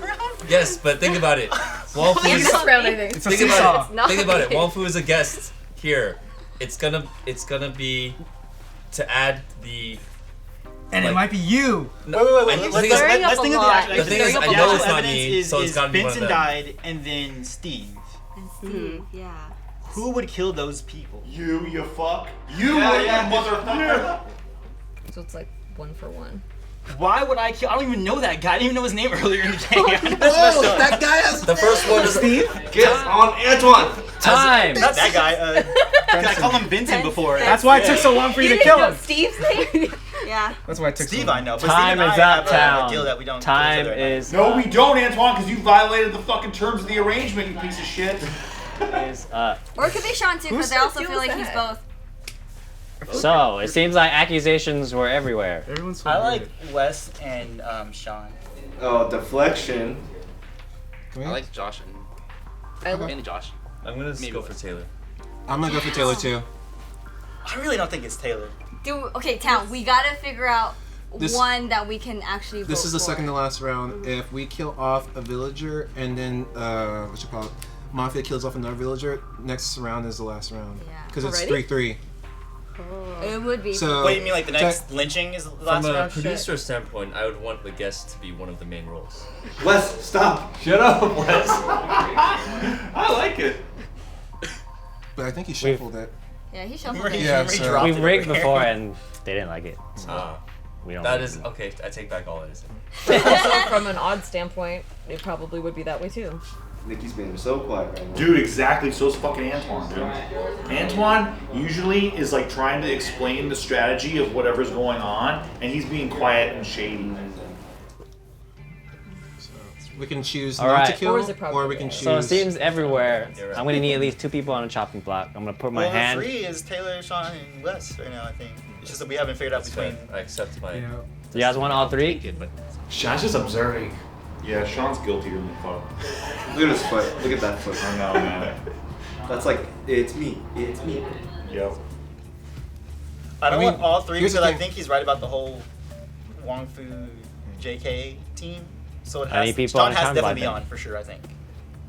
Yes, but think about it. Wong Fu is This round, I think. It's a think seesaw. about it. Think about it. Wong Fu is a guest here. It's gonna be to add the. And it might be you. No, Wait. the Let's thing is- think of the actual. The thing is, I know it's not me, so it's gotta be one of Benson them. died, and then Steve. And Steve, yeah. Who would kill those people? You fuck. You motherfucker. So it's like 1 for 1. Why would I kill? I don't even know that guy. I didn't even know his name earlier in the game. Oh, that guy has The first one is Steve, get on Antoine. Time. Not that guy. I called him Benson before. That's why it took so long for you to kill him. Steve's name? Yeah. That's why it took Steve, so long. I know. But Time Steve and is I up, have town. a deal that we don't Time kill each other at night. is No, we don't, Antoine, because you violated the fucking terms of the arrangement, you piece of shit. up. Or it could be Sean too, because I also feel like he's both. So it seems like accusations were everywhere. Everyone's so I weird. like Wes and Sean. Oh, deflection. I like Josh and mainly Josh. I'm gonna just go for Taylor. I'm gonna go for Taylor too. I really don't think it's Taylor. Okay, Town, we gotta figure out This- one that we can actually vote This is the for. second to last round. If we kill off a villager and then what you call it, Mafia kills off another villager, next round is the last round. Yeah. Because it's Already? 3-3. It would be. So Wait, you mean like the next lynching is the last From a round? producer standpoint, I would want the guest to be one of the main roles. Wes, stop. Shut up, Wes. I like it. But I think he shuffled it. Yeah, he shuffled it. Yeah, so We've rigged before and they didn't like it. So we don't. That like is it. okay. I take back all that I said. Also, from an odd standpoint, it probably would be that way too. Nikki's being so quiet right now. Dude, exactly. So's fucking Antoine, dude. Antoine usually is like trying to explain the strategy of whatever's going on, and he's being quiet and shady. We can choose All not to right. kill, Or is it or we can choose. So it seems everywhere. I'm gonna need at least 2 people on a chopping block. I'm gonna put my Well, hand. the 3 is Taylor, Sean, and Wes right now, I think. It's just that we haven't figured out That's between. fair. I accept my. You guys want all 3? Sean's just observing. Yeah, Sean's guiltier than fuck. Look at his foot. Look at that foot. I know, man. That's like, it's me. It's me. Yep. I don't I mean, want all 3 here's the because I thing. think he's right about the whole Wong Fu JK team. So it I need has, people Sean on has time to block definitely be then. on for sure, I think.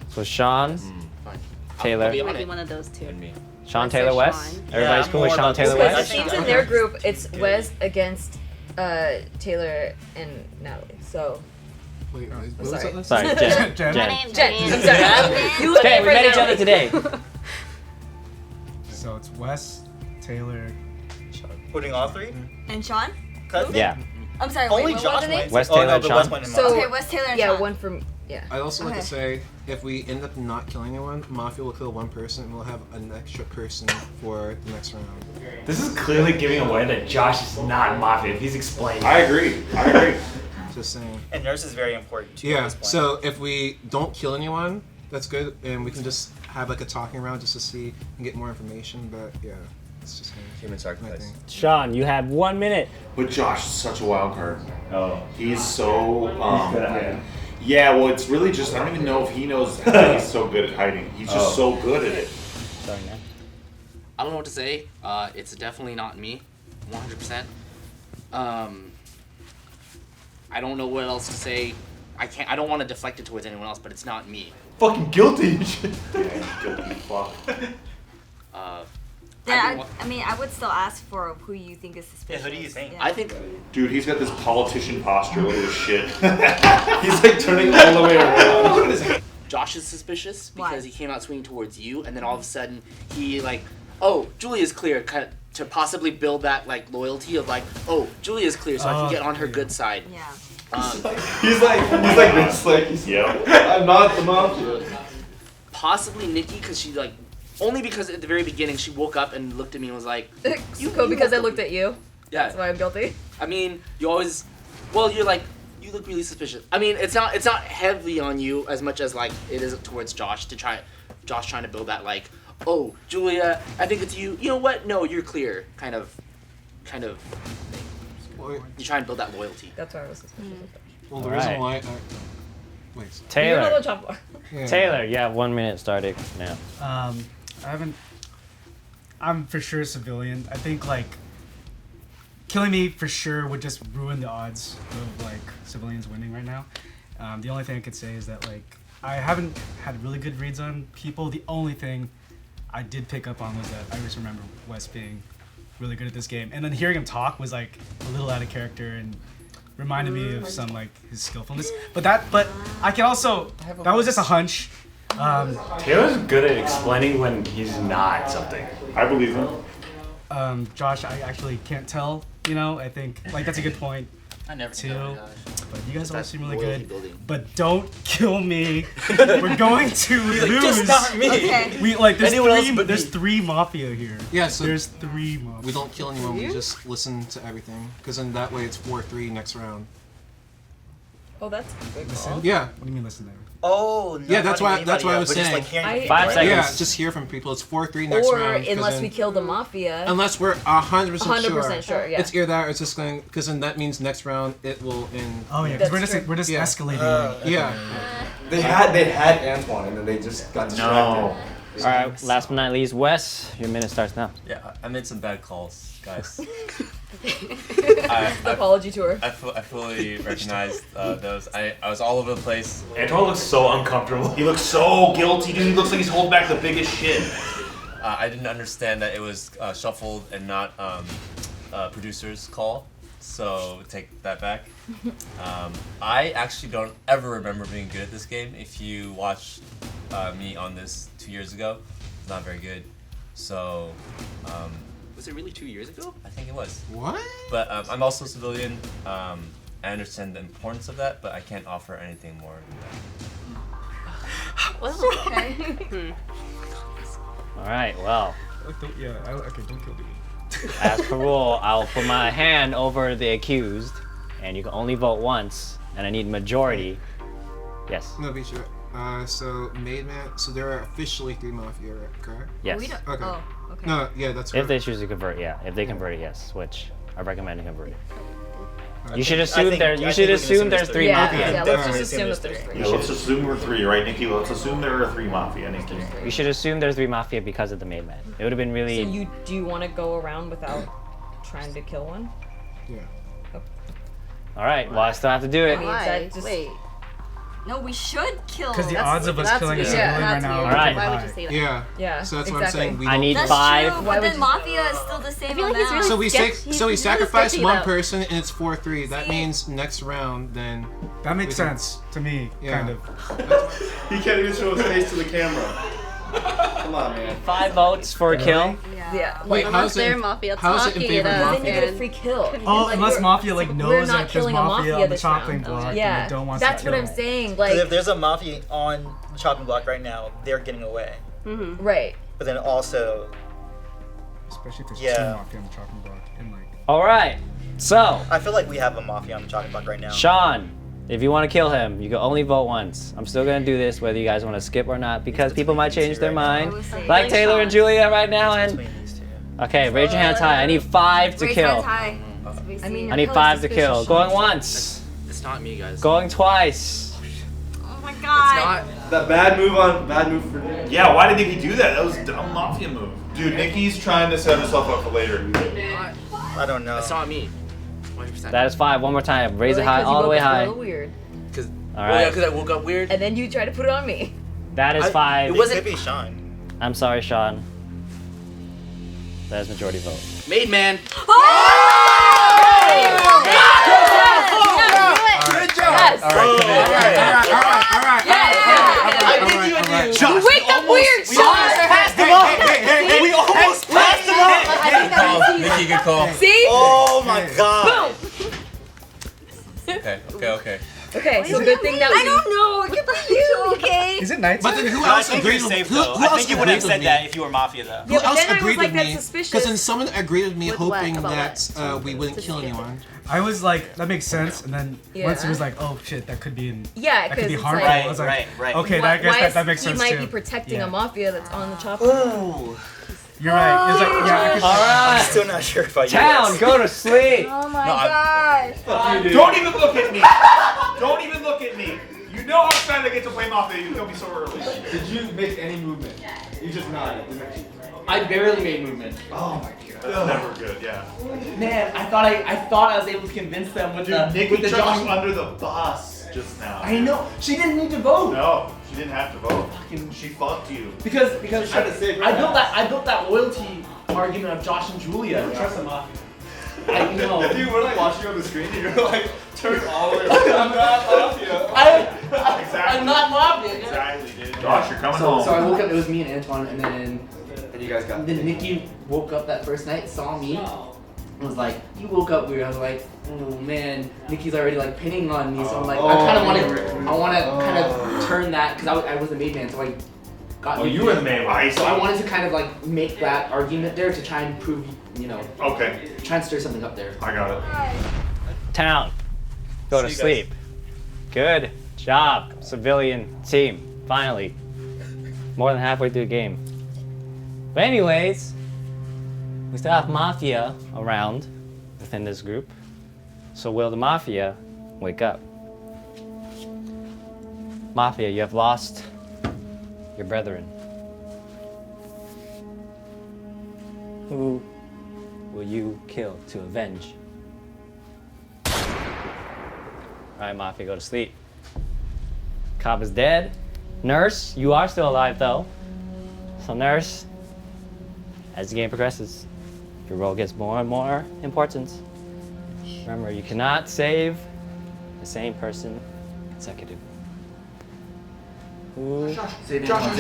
So Sean, Fine. Taylor. I'll be on Might be it. one of those two. And me. Sean, I'd say Taylor, Wes. Sean. Everybody's I'm cool with more Sean, about Taylor, this way. The Wes. teams in their group, it's Wes against Taylor and Natalie. So Wait, what was Sorry. that last? Sorry, Jen. Jen. Jen. Jen, I'm sorry. You Okay, we met each other today. So it's Wes, Taylor. Putting all 3? And Sean? Yeah. I'm sorry, Only wait, what Josh were the went. names? Wes, Oh, Taylor, no, and but Sean. Wes went in So Okay, Wes, Taylor, and yeah, Sean. 1 from yeah. I'd also like Okay. to say, if we end up not killing anyone, Mafia will kill one person and we'll have an extra person for the next round. This is clearly giving away that Josh is not Mafia. If he's explaining. I agree. I agree. Just saying. And nurse is very important too. At Yeah, this point. so if we don't kill anyone, that's good, and we can just have like a talking round just to see and get more information, but yeah, it's just Human sacrifice. Sean, you have 1 minute. But Josh is such a wild card. Oh. He's so. He's good at hiding. Yeah, well, it's really just, I don't even know if he knows that he's so good at hiding. He's just so good at it. Sorry, man. I don't know what to say. It's definitely not me, 100%. I don't know what else to say. I don't want to deflect it towards anyone else, but it's not me. Fucking guilty. Yeah, guilty fuck. Then I mean, I would still ask for who you think is suspicious. who do you think? I think. Dude, he's got this politician posture. Look at this shit. He's like turning all the way around. Josh is suspicious because Why? he came out swinging towards you, and then all of a sudden he like, oh, Julia's clear, kind of, to possibly build that like loyalty of like, oh, Julia's clear, so I can get on her good side. Yeah. He's like this, like, I'm not the mafia. Possibly Nikki, because she like, only because at the very beginning she woke up and looked at me and was like, because I looked at you. Yeah. That's why I'm guilty. I mean, you always, well, you're like, you look really suspicious. I mean, it's not heavily on you as much as like it is towards Josh trying to build that like, oh, Julia, I think it's you. You know what? No, you're clear. Kind of thing. You try and build that loyalty. That's why I was suspicious. Well, the All reason right. why. Wait. Taylor. You're not on the chop block. Yeah. Taylor, you have 1 minute starting now. I haven't. I'm for sure a civilian. I think like killing me for sure would just ruin the odds of like civilians winning right now. The only thing I could say is that like I haven't had really good reads on people. The only thing I did pick up on was that I just remember Wes being really good at this game, and then hearing him talk was like a little out of character and reminded me of some like his skillfulness. But I can also, that was just a hunch. Taylor's good at explaining when he's not something. I believe him. Josh, I actually can't tell. You know, I think like that's a good point. I never too. know, But you guys all That's seem really loyalty good. building. But don't kill me. We're going to He's like, lose. just not me. Okay. We like Anyone else but there's me. 3 mafia here. Yeah, so There's 3 mafia. we don't kill anyone. We just listen to everything, because in that way it's 4-3 next round. Oh, that's a good call. Listen? Yeah. What do you mean listen to everything? Oh, no. Yeah, that's why I was but just like saying. hearing 5 people, seconds. Yeah, just hear from people. It's 4-3 next Or round. 'cause unless then- we kill the mafia. Unless we're 100% sure. 100% sure, yeah. It's either that or it's just going, because then that means next round it will end. Oh yeah, 'cause That's we're just Yeah. escalating. Yeah. They had Antoine and then they just got distracted. All right, last but not least, Wes, your minute starts now. Yeah, I made some bad calls, guys. Apology tour. I fully recognized those. I was all over the place. Antoine looks so uncomfortable. He looks so guilty, dude. He looks like he's holding back the biggest shit. I didn't understand that it was shuffled and not producer's call, so take that back. I actually don't ever remember being good at this game. If you watched me on this 2 years ago, it's not very good. So, Was it really 2 years ago? I think it was. What? But I'm also a civilian. I understand the importance of that, but I can't offer anything more than that. Okay. All right, well, Don't kill me. as per rule, I'll put my hand over the accused, and you can only vote once, and I need majority. Yes. No, be sure. So MADEMAN. So there are officially 3 mafia, right? Correct? Yes. We don't, Okay. Oh, okay. No, yeah, that's If right. they choose to convert, yeah. If they convert it, yes. Which I recommend to convert it. I You should I assume think- there. I You think should we can assume assume there's there's 3 Yeah, mafia. yeah, let's Definitely just assume assume that there's there's 3. Yeah, let's assume we're 3, right, Nikki? Let's assume there are 3 mafia, Nikki. You should assume there's 3 mafia because of the MADEMAN. It would have been really. So do you want to go around without trying to kill one? Yeah. All right. Well, I still have to do it. I mean, that just, Wait. No, we should kill. Because the That's- odds of us that's killing a weird. civilian Yeah, right that's now weird. are Alright. Why would high. you say that? Yeah. Yeah, So that's what I'm exactly. saying. We I don't- need That's 5. true, Why but would then you- Mafia is still the same feel like he's amount. really So we sketch- he's really sacrifice sketchy one about- person and it's 4-3. That See? means next round then. That makes We can- sense to me, Yeah. kind of. He can't even show his face to the camera. Come on, man. 5 votes for a kill. Yeah. Wait, Unless how's they're it? mafia How's it in talking favor of it up, Then you get a and- free kill. Oh, Like, unless we're- mafia like we're knows not that there's killing a mafia mafia on the this chopping round. block Yeah, and they don't want that's to what kill. I'm saying. Because Like, if there's a mafia on the chopping block right now, they're getting away. right. But then also, Especially if there's Yeah. 2 mafia on the chopping block and like. All right. So, I feel like we have a mafia on the chopping block right now. Sean, if you want to kill him, you can only vote once. I'm still gonna do this whether you guys want to skip or not because people might change their mind. Like Taylor and Julia right now. And okay, raise your hands high. I need 5 to Raise kill. hands high. I mean, I need 5 to kill. Going once. It's not me, guys. Going twice. Oh my god. That bad move for Nick. Yeah, why did Nikki do that? That was a dumb mafia move. Dude, Nikki's trying to set herself up for later. I don't know. It's not me. 100%. That is 5. One more time. Raise it high, Because you all the woke way up high. a little weird. Cause, All well, yeah, right. because I woke up weird. And then you try to put it on me. That is 5. It wasn't. Could be Sean. I'm sorry, Sean. That is majority vote. MADEMEN. Good job. Yes. All right. I think you and you. You wake up weird, Sean. We almost passed him up. Nikki, good call. See? Oh my god. Boom. Okay. Okay, so good thing that I don't know. It could be you, okay? Is it night? But then who I else think agreed you're with safe who though. I else think you wouldn't have agreed said with that me? if you were Mafia though. Who Yeah, but else then I was agreed like, with that's me? suspicious. Because then someone agreed with me, With what? hoping About that what? we wouldn't kill anyone. I was like, that makes sense, and then once he Yeah. was like, oh shit, that could be Yeah, that could be 'cause it's harmful. like- I was like, Right. okay, I guess that makes he sense might too. be protecting Yeah. a mafia that's on the chopper. Ooh. You're right. It's like, yeah, I could. All I'm right. still not sure about you. Town, go to sleep. Oh my gosh. Don't even look at me. Don't even look at me. You know I'm trying to get to play Mafia. You kill me so early. Did you make any movement? You just nodded. I barely made movement. Oh my That's never good. Yeah. Man, I thought I was able to convince them with Dude, Nikki with the took Josh. you under the bus just now. I know. She didn't need to vote. No, she didn't have to vote. She fucked you. Because I I built that loyalty argument of Josh and Julia. Trust the Mafia. I know. Dude, we're like watching on the screen and you're like, turn all the way around. I'm not Mafia. I'm not Mafia. Exactly, dude. Josh, you're coming So home. I woke up. It was me and Antoine, and then And you guys got then Nikki woke up that first night, saw me, and was like, "You woke up weird." I was like, "Oh man, Nikki's already like pinning on me." So I'm like, I kind of want to kind of turn that because I was the MADEMEN, so I got. Oh, Nikki. you were the main one. So I wanted to kind of like make that argument there to try and prove, Okay. try and stir something up there. I got it. Town, go to See you guys. sleep. Good job, civilian team. Finally, more than halfway through the game. But anyways, we still have Mafia around within this group. So will the Mafia wake up? Mafia, you have lost your brethren. Who will you kill to avenge? Alright, Mafia, go to sleep. Cop is dead. Nurse, you are still alive though. So Nurse, as the game progresses, your role gets more and more important. Remember, you cannot save the same person consecutively. Who? Save Antoine.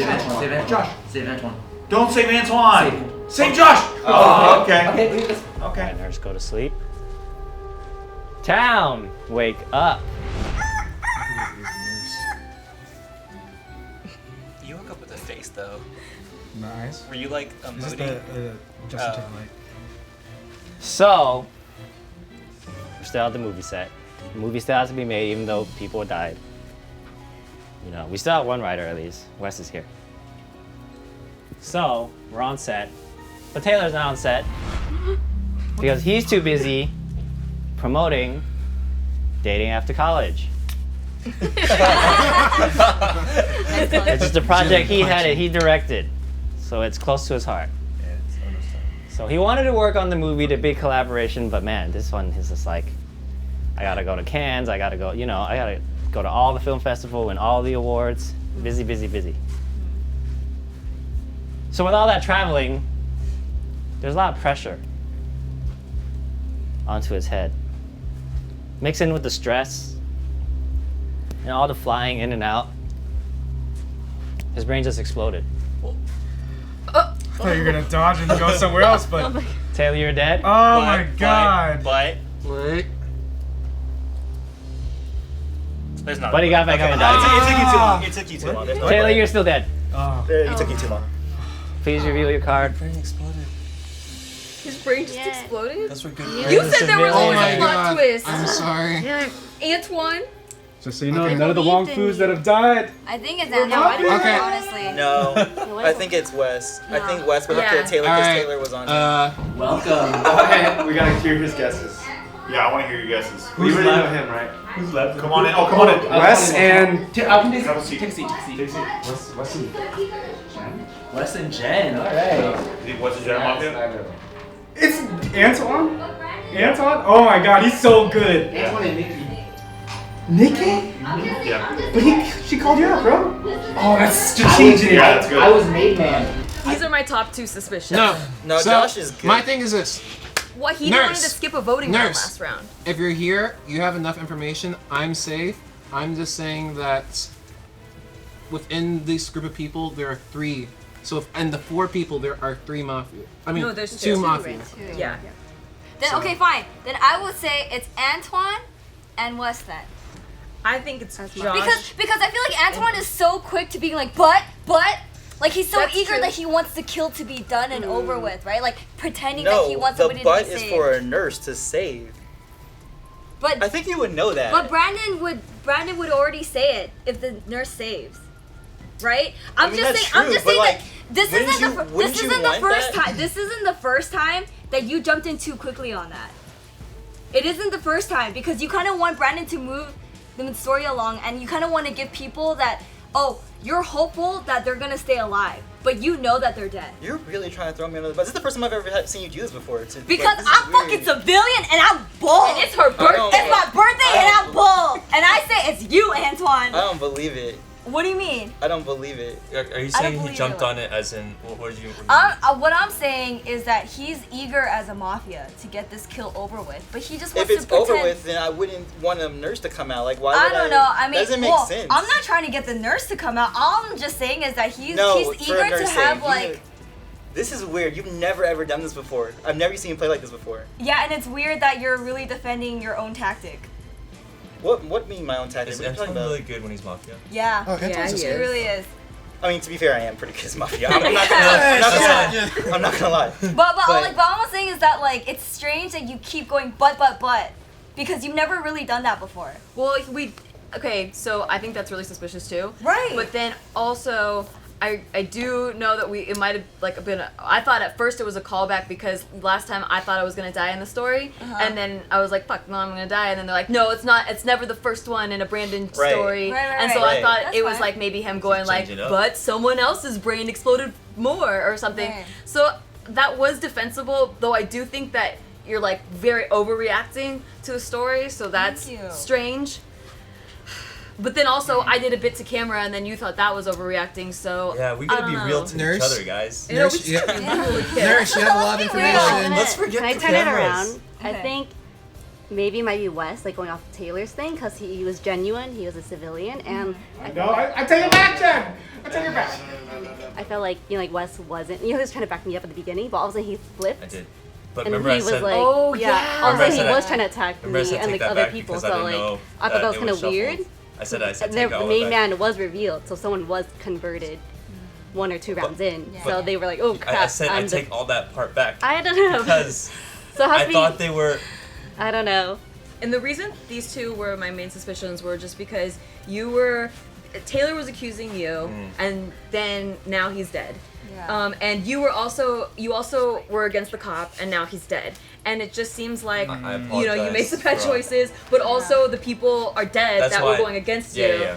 Save Antoine. Don't save Antoine. Save Josh. Oh, okay. Okay. Alright, Nurse, go to sleep. Town, wake up. You woke up with a face though. My eyes. Were you like Is this emoting? the Justin Timberlake? So, we're still at the movie set. The movie still has to be made even though people died. You know, we still have one writer at least. Wes is here. So, we're on set. But Taylor's not on set because he's too busy promoting Dating After College. It's just a project he directed. So it's close to his heart. So he wanted to work on the movie, the big collaboration, but man, this one is just like, I gotta go to Cannes, I gotta go, I gotta go to all the film festival and all the awards. Busy, busy, busy. So with all that traveling, there's a lot of pressure onto his head. Mixed in with the stress and all the flying in and out, his brain just exploded. I thought you were gonna dodge and go somewhere else, but Taylor, you're dead? oh my god. But Wait. there's not. But he got back up and It died. took you too long. There's no Taylor, way. you're still dead. Oh. It took you too long. Please reveal your card. Brain exploded. His brain just exploded? That's what good. You said there was Oh always my a plot god. twist. I'm sorry. Antoine? Just so you know, Okay. none of the Wong Fus that have died. I think it's Mafia? Antoine, Okay. honestly. No, I think it's Wes. I think Wes would have Yeah. killed Taylor because Alright. Taylor was on. Welcome. Okay, we gotta hear his guesses. Yeah, I want to hear your guesses. We already know him, right? Who's left? Come on in. Oh, come on in. Wes and I can Have a seat. take a seat. Wes and Wes and Jenn. All right. What's the Jenn Mafia? It's Antoine? Antoine? Oh my god, he's so good. Antoine and Nikki. Nikki? Yeah. But she called you out, bro. Oh, that's Yeah, strategic. that's good. I was MADEMEN. These are my my top 2 suspicions. No, So, Josh is good. my thing is this. What he wanted to skip a voting round last round. If you're here, you have enough information. I'm safe. I'm just saying that within this group of people, there are 3. So, and the 4 people, there are 3 mafia. I mean, No, there's 2 two. mafia. Yeah. Then okay, fine. Then I would say it's Antoine and Wes then. I think it's Josh. Because I feel like Antoine is so quick to being like, but, like he's so That's eager true. that he wants the kill to be done and over with, right? Like pretending that he wants the somebody butt to be is saved. for a nurse to save. But I think you would know that. But Brandon would already say it if the nurse saves, right? I'm mean, just that's saying. I'm true, just but, saying like, that this wouldn't isn't you- the wouldn't this you isn't the want first that? time. This isn't the first time that you jumped in too quickly on that. It isn't the first time because you kind of want Brandon to move the story along, and you kind of want to give people that, oh, you're hopeful that they're gonna stay alive, but you know that they're dead. You're really trying to throw me under the bus. This is the first time I've ever seen you do this before. Because I'm fucking civilian and I'm bald. And it's her birthday. It's my birthday and I'm bald. And I say it's you, Antoine. I don't believe it. What do you mean? I don't believe it. Are you I don't saying he believe jumped it. on it as in what did you? What I'm saying is that he's eager as a mafia to get this kill over with, but he just If wants it's to pretend. over with, then I wouldn't want a nurse to come out. Like, why I would don't know. I mean, doesn't make well, sense. I'm not trying to get the nurse to come out. All I'm just saying is that he's No, eager for a to nurse have sake, like. This is weird. You've never ever done this before. I've never seen you play like this before. Yeah, and it's weird that you're really defending your own tactic. What mean my own tactic? Is What are you talking Antoine about? really good when he's mafia? Yeah. Oh, Antoine's just he good. really is. I mean, to be fair, I am pretty good as mafia. I'm not gonna lie. But all I'm saying is that like it's strange that you keep going but because you've never really done that before. Well, okay, so I think that's really suspicious too. Right. But then also, I do know that it might have like been. I thought at first it was a callback because last time I thought I was gonna die in the story, and then I was like, "Fuck, no, I'm gonna die." And then they're like, "No, it's not. It's never the first one in a Brandon story." Right, and so right. I thought That's it was fine. like maybe him going like, change it up. "But someone else's brain exploded more" or something. Right. So that was defensible, though. I do think that you're like very overreacting to the story, so that's Thank you. strange. But then also, I did a bit to camera, and then you thought that was overreacting. So Yeah, we I gotta don't be know. real to Nurse? each other, guys. You know, we Nurse, just yeah. gotta be real with kids. Nurse, you have a lot of information. Let's forget Can I the turn it cameras. around? I Okay. think maybe it might be Wes, like going off Taylor's thing, because he was genuine, he was a civilian, and No, I take it back, Jen. I take it back. I felt like, like Wes wasn't, he was trying to back me up at the beginning, but all of a sudden he flipped. I did. But And remember he I was said, like, Oh, yeah, yeah. all of a Remember I sudden he said was I- trying to attack remember I me said and take like that other back people, because I so didn't like, know I thought that was it kind of shuffled. weird. I said And take the all main that back. man was revealed, so someone was converted 1 or 2 rounds in, so but they were like, oh crap, I said I'm I the- take all that part back. I don't know. Because So how's I thought they were. I don't know. And the reason these two were my main suspicions were just because Taylor was accusing you, and then now he's dead. Yeah. And you also were against the cop, and now he's dead. And it just seems like I you made some bad apologize for- choices, but also the people are dead That's that why- were going against you. Yeah.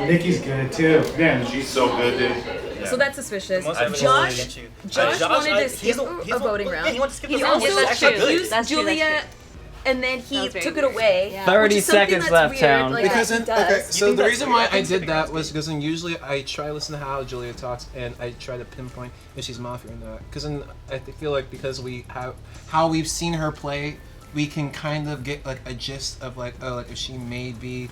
Nikki's good too. Man, She's so good, dude. So that's suspicious. Most of it is Josh against you. Josh wanted to skip he's a voting round. Yeah, he wanted to skip He the round. also He's actually good. accused That's true, that's Julia, and then he was very took it weird. away. Yeah. 30 which is something seconds that's left, weird, town. like, Because that he okay, does. so think the that's reason weird? why I I think did it's that against was because usually I try to listen to how Julia talks and I try to pinpoint if she's mafia or not. Because I feel like because we have how we've seen her play, we can kind of get like a gist of like if she may be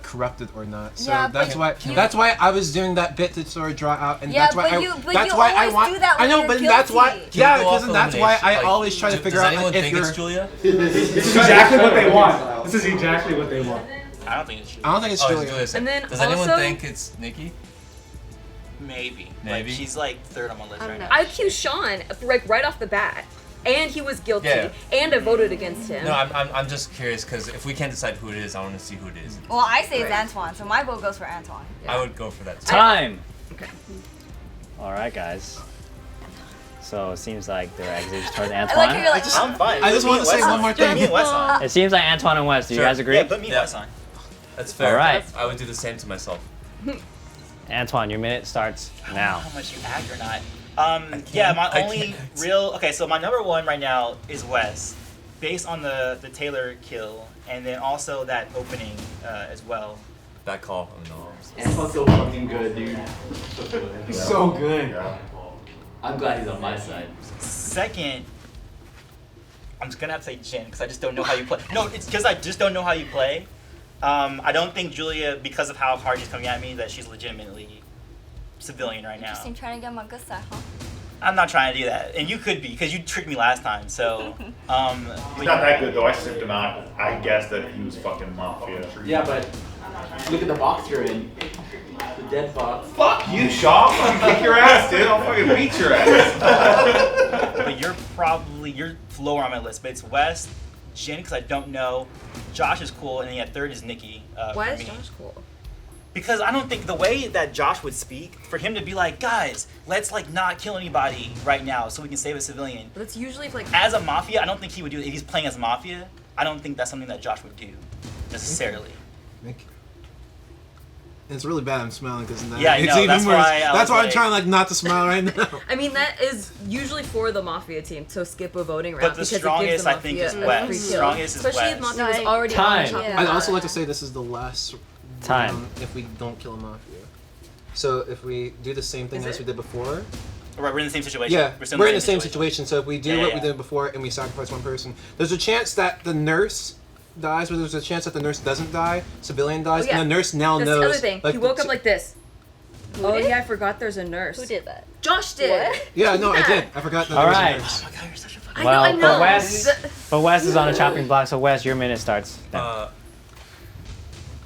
corrupted or not. So Yeah, but that's why I was doing that bit to sort of draw out, and Yeah, that's why but you I always want. do that I when know, you're but that's why. guilty. Yeah, Can we go because off that's why I elimination? always try to figure does out anyone if think you're. it's Julia? this is exactly what they want. This is exactly what they want. I don't think it's true. I don't think it's Oh, Julia. Julia. And then Does anyone also- think it's Nikki? Maybe. Maybe. Like, she's like third on my list I right don't now. I accused Sean like right off the bat, and he was guilty, Yeah. and I voted against him. No, I'm just curious because if we can't decide who it is, I want to see who it is. Well, I say it's Antoine, so my vote goes for Antoine. I would go for that. Time. Okay. All right, guys. So it seems like they're exiting towards I like Antoine. how you're like, I'm fine. I just Put me want to and say Wes one on. more Put me thing. and Wes on. It seems like Antoine and West. Do you Sure. guys agree? Yeah, put me and Yeah. Wes on. That's fair. All right. I would do the same to myself. Antoine, your minute starts now. How much you act or not. can't- My I only can't. real okay. So my number one right now is Wes, based on the Taylor kill, and then also that opening as well. That call. No. Antoine's so fucking good, dude. He's so good. I'm glad he's on my side. Second, I'm just gonna have to say Jenn because I just don't know how you play. No, it's because I just don't know how you play. I don't think Julia, because of how hard she's coming at me, that she's legitimately civilian right now. Interesting, trying to get my good side, huh? I'm not trying to do that, and you could be because you tricked me last time. So, He's not that good though. I sipped him out. I guessed that he was fucking Mafia. Yeah, but look at the box you're in. The dead box. Fuck you, Shaw. I'll fucking kick your ass, dude. I'll fucking beat your ass. But you're lower on my list. But it's Wes, Jenn, because I don't know. Josh is cool, and then third is Nikki. Why for is me. Josh cool? Because I don't think the way that Josh would speak, for him to be like, guys, let's like not kill anybody right now so we can save a civilian. But it's usually like As a Mafia, I don't think he would do it. If he's playing as Mafia, I don't think that's something that Josh would do necessarily. It's really bad I'm smiling because Yeah, I know, that's why I That's was why I'm like- trying like not to smile right now. I mean, that is usually for the Mafia team to skip a voting round But the because it gives strongest, the I think, Mafia is a Wes. free kill. Strongest is Especially if Wes. Mafia was already on the chopping I'd block. also like to say this is the last Time. round if we don't kill a Mafia. So if we do the same thing Is as it? we did before. Right, we're in the same situation. Yeah, still we're in the same situation. So if we do Yeah, what yeah, we did before and we sacrifice one person, there's a chance that the nurse dies, but there's a chance that the nurse doesn't die, civilian dies, yeah. and the nurse now That's knows. the other thing. He woke the- up like this. Who Oh did? yeah, I forgot there's a nurse. Who did that? Josh did. What? Yeah, no, I did. I forgot that All there was a right. nurse. Oh my god, you're such a fucking. Well, I know. but Wes is on a chopping block, so Wes, your minute starts. now.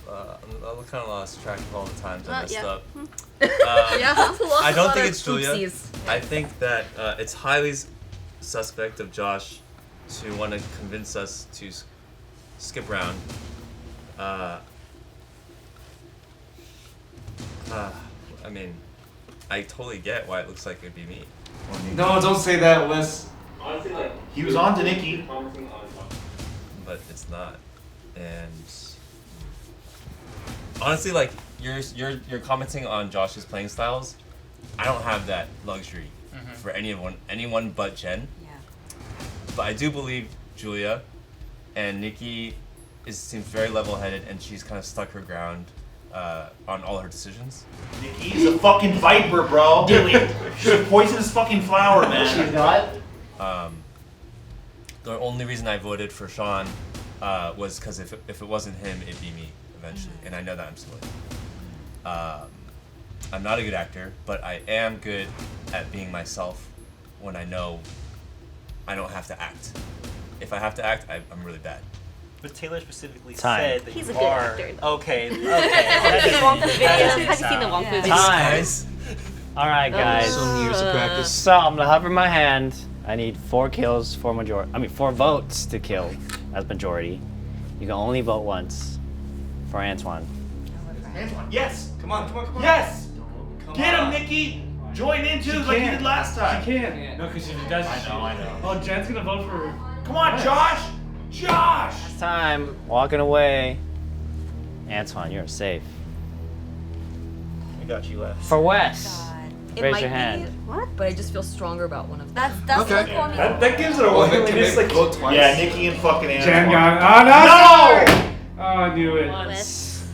I kind of lost track of all the times I messed yeah. up. Yeah, that's a lot. I don't lot think of it's Julia. oopsies. I think that it's highly suspect of Josh to want to convince us to skip round. I mean, I totally get why it looks like it'd be me. No, don't say that, Wes. Honestly, like He was on to Nikki. But it's not. And honestly, like you're commenting on Josh's playing styles. I don't have that luxury for anyone but Jenn. Yeah. But I do believe Julia and Nikki seems very level-headed, and she's kind of stuck her ground on all her decisions. Nikki's a fucking viper, bro. She's a poisonous fucking flower, man. She's not. The only reason I voted for Sean was because if it wasn't him, it'd be me eventually, and I know that I'm silly. I'm not a good actor, but I am good at being myself when I know I don't have to act. If I have to act, I'm really bad. But Taylor specifically Time. said that He's you a good are. actor, though. Okay. Have you seen Wong Fu videos? Have you seen the Wong Fu videos? Time. All right, guys. So many years of practice. So I'm gonna hover my hand. I need 4 kills for majority. I mean, 4 votes to kill as majority. You can only vote once for Antoine. Antoine. Yes. Come on. Yes. Come Get him, on. Nikki. Join in too, like you did last time. She can't. No, because if she does, I know. Oh, Jen's gonna vote for. Come on, Josh. Josh. Time. Walking away. Antoine, you're safe. I got you left. For Wes. It Raise might your be, hand. but I just feel stronger about one of them. That's Okay. what call me. That gives it a Well, win. can they vote twice? Yeah, Nikki and fucking Antoine. Jen got. Oh no! Oh, I knew it. Wes.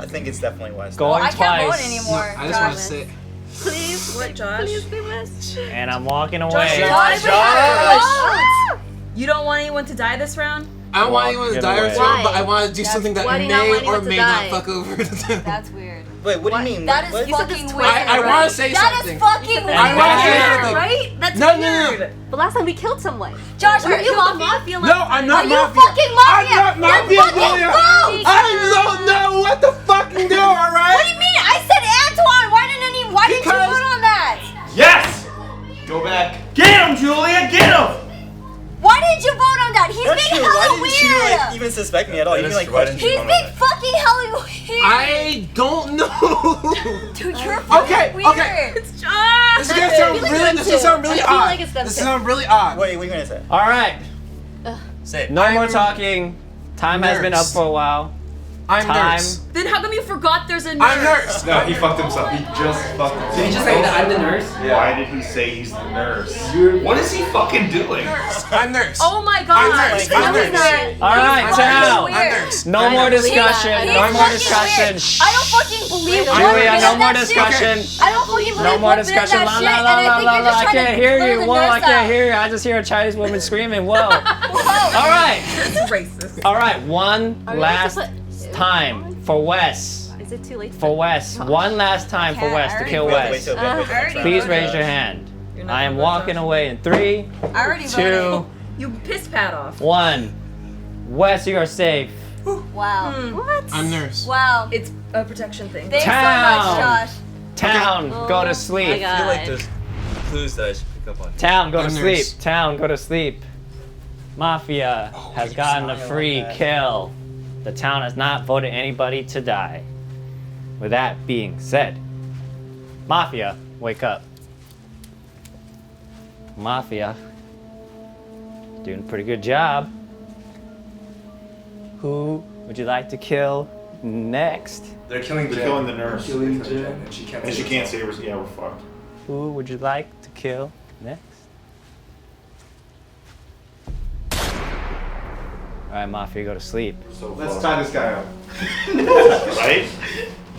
I think it's definitely Wes. Going I can't vote twice. anymore. I just want to Josh. say. Please, What, Josh? Please be Wes. And I'm walking away. Josh! You don't want anyone to die this round? I don't want anyone to Get die away. this round, but I Why? want to do something that why do you not may want or anyone to may die? not fuck over the two. That's weird. Wait, what do you mean? That is What? You said this fucking twice weird. I want to say That something. is fucking weird. I want to say something. Right? That's No, weird. no, no. But last time we killed someone. Josh, Were are you killed the Mafia? No, I'm not Are you Mafia. fucking Mafia? I'm not Mafia, Then fucking Julia. vote! I don't know what to fucking do, alright? What do you mean? I said Antoine. Why didn't you Because- vote on that? Yes. Go back. Get him, Julia. Get him. Why didn't you vote on that? He's That's being true. Why hella didn't you like weird. even suspect me at all? You That didn't is like true. Why question didn't He's you being fucking hella weird. I don't know. Dude, you're fucking Okay, weird. okay. It's Josh! This is gonna sound I feel like really. them This is gonna too. sound really I feel odd. like it's them This too. is sound really odd. Wait, what are you gonna say? All right. Say it. No more talking. Time has been up Nurse. for a while. I'm Time. nurse. Then how come you forgot there's a nurse? I'm nurse. No, he fucked himself. He just fucked himself. Did he just say that I'm the nurse? Yeah. Why did he say he's the nurse? What is he fucking doing? I'm nurse. Oh my god. I'm nurse. I'm nurse. All right, now. I'm nurse. No more discussion. He's No more fucking discussion. weird. I don't fucking believe Julia, one no bit more of that discussion. shit. I don't fucking believe No more one bit of discussion. that La shit, la and la I la think la you're la. just I trying can't to hear blur you. the Whoa, nurse I can't out. hear you. I just hear a Chinese woman screaming. Whoa. All right. That's racist. All right. One Are we last supposed to time for Wes. Is it too late? For Wes. One last time for Wes to kill Wes. Please raise your hand. I am walking away in 3, I already 2, voted. You pissed Pat off. 1. Wes, you are safe. Wow. What? I'm nurse. Wow. It's a protection thing. Thanks Town. so much, Josh. Town, go to my sleep. I feel like God. there's clues that I should pick up on. Town, go to I'm sleep. nurse. Town, go to sleep. Mafia has gotten a free kill. The town has not voted anybody to die. With that being said, Mafia, wake up. Mafia, doing a pretty good job. Who would you like to kill next? They're killing Jen. killing the nurse. Killing Jen. And she can't And she save can't herself. save her. Yeah, we're fucked. Who would you like to kill next? All right, Mafia, go to sleep. So Let's fucked. tie this guy up. Right?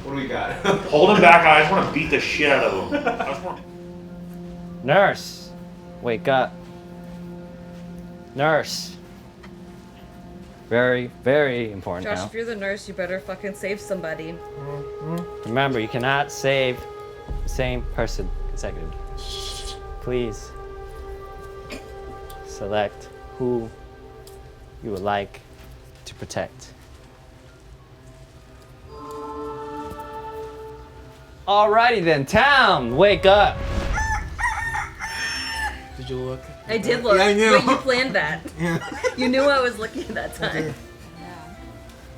What do we got? Hold him back. I just want to beat the shit out of him. I just want... Nurse, wake up. Nurse. Very, very important Josh, now. if you're the nurse, you better fucking save somebody. Remember, you cannot save the same person consecutively. Please select who you would like to protect. Alrighty then, town, wake up. Did you look? I did look. Yeah, I knew. Wait, you planned that. You knew I was looking at that time.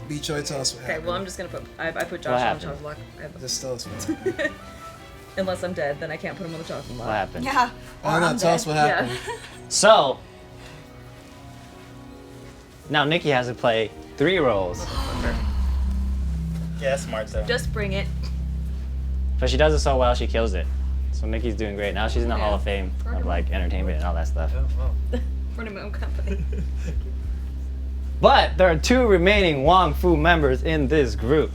B Choi, tell us what Okay, happened. well I'm just gonna put I put Josh on the chopping block. Just tell us what happened. Unless I'm dead, then I can't put him on the chopping block. What happened? Yeah. Why not? Tell us what happened. So, now Nikki has to play 3 roles. Yeah, that's smart though. Just bring it. But she does it so well, she kills it. So Nikki's doing great. Now she's in the Hall of Fame of like entertainment and all that stuff. Running my own company. But there are 2 remaining Wong Fu members in this group.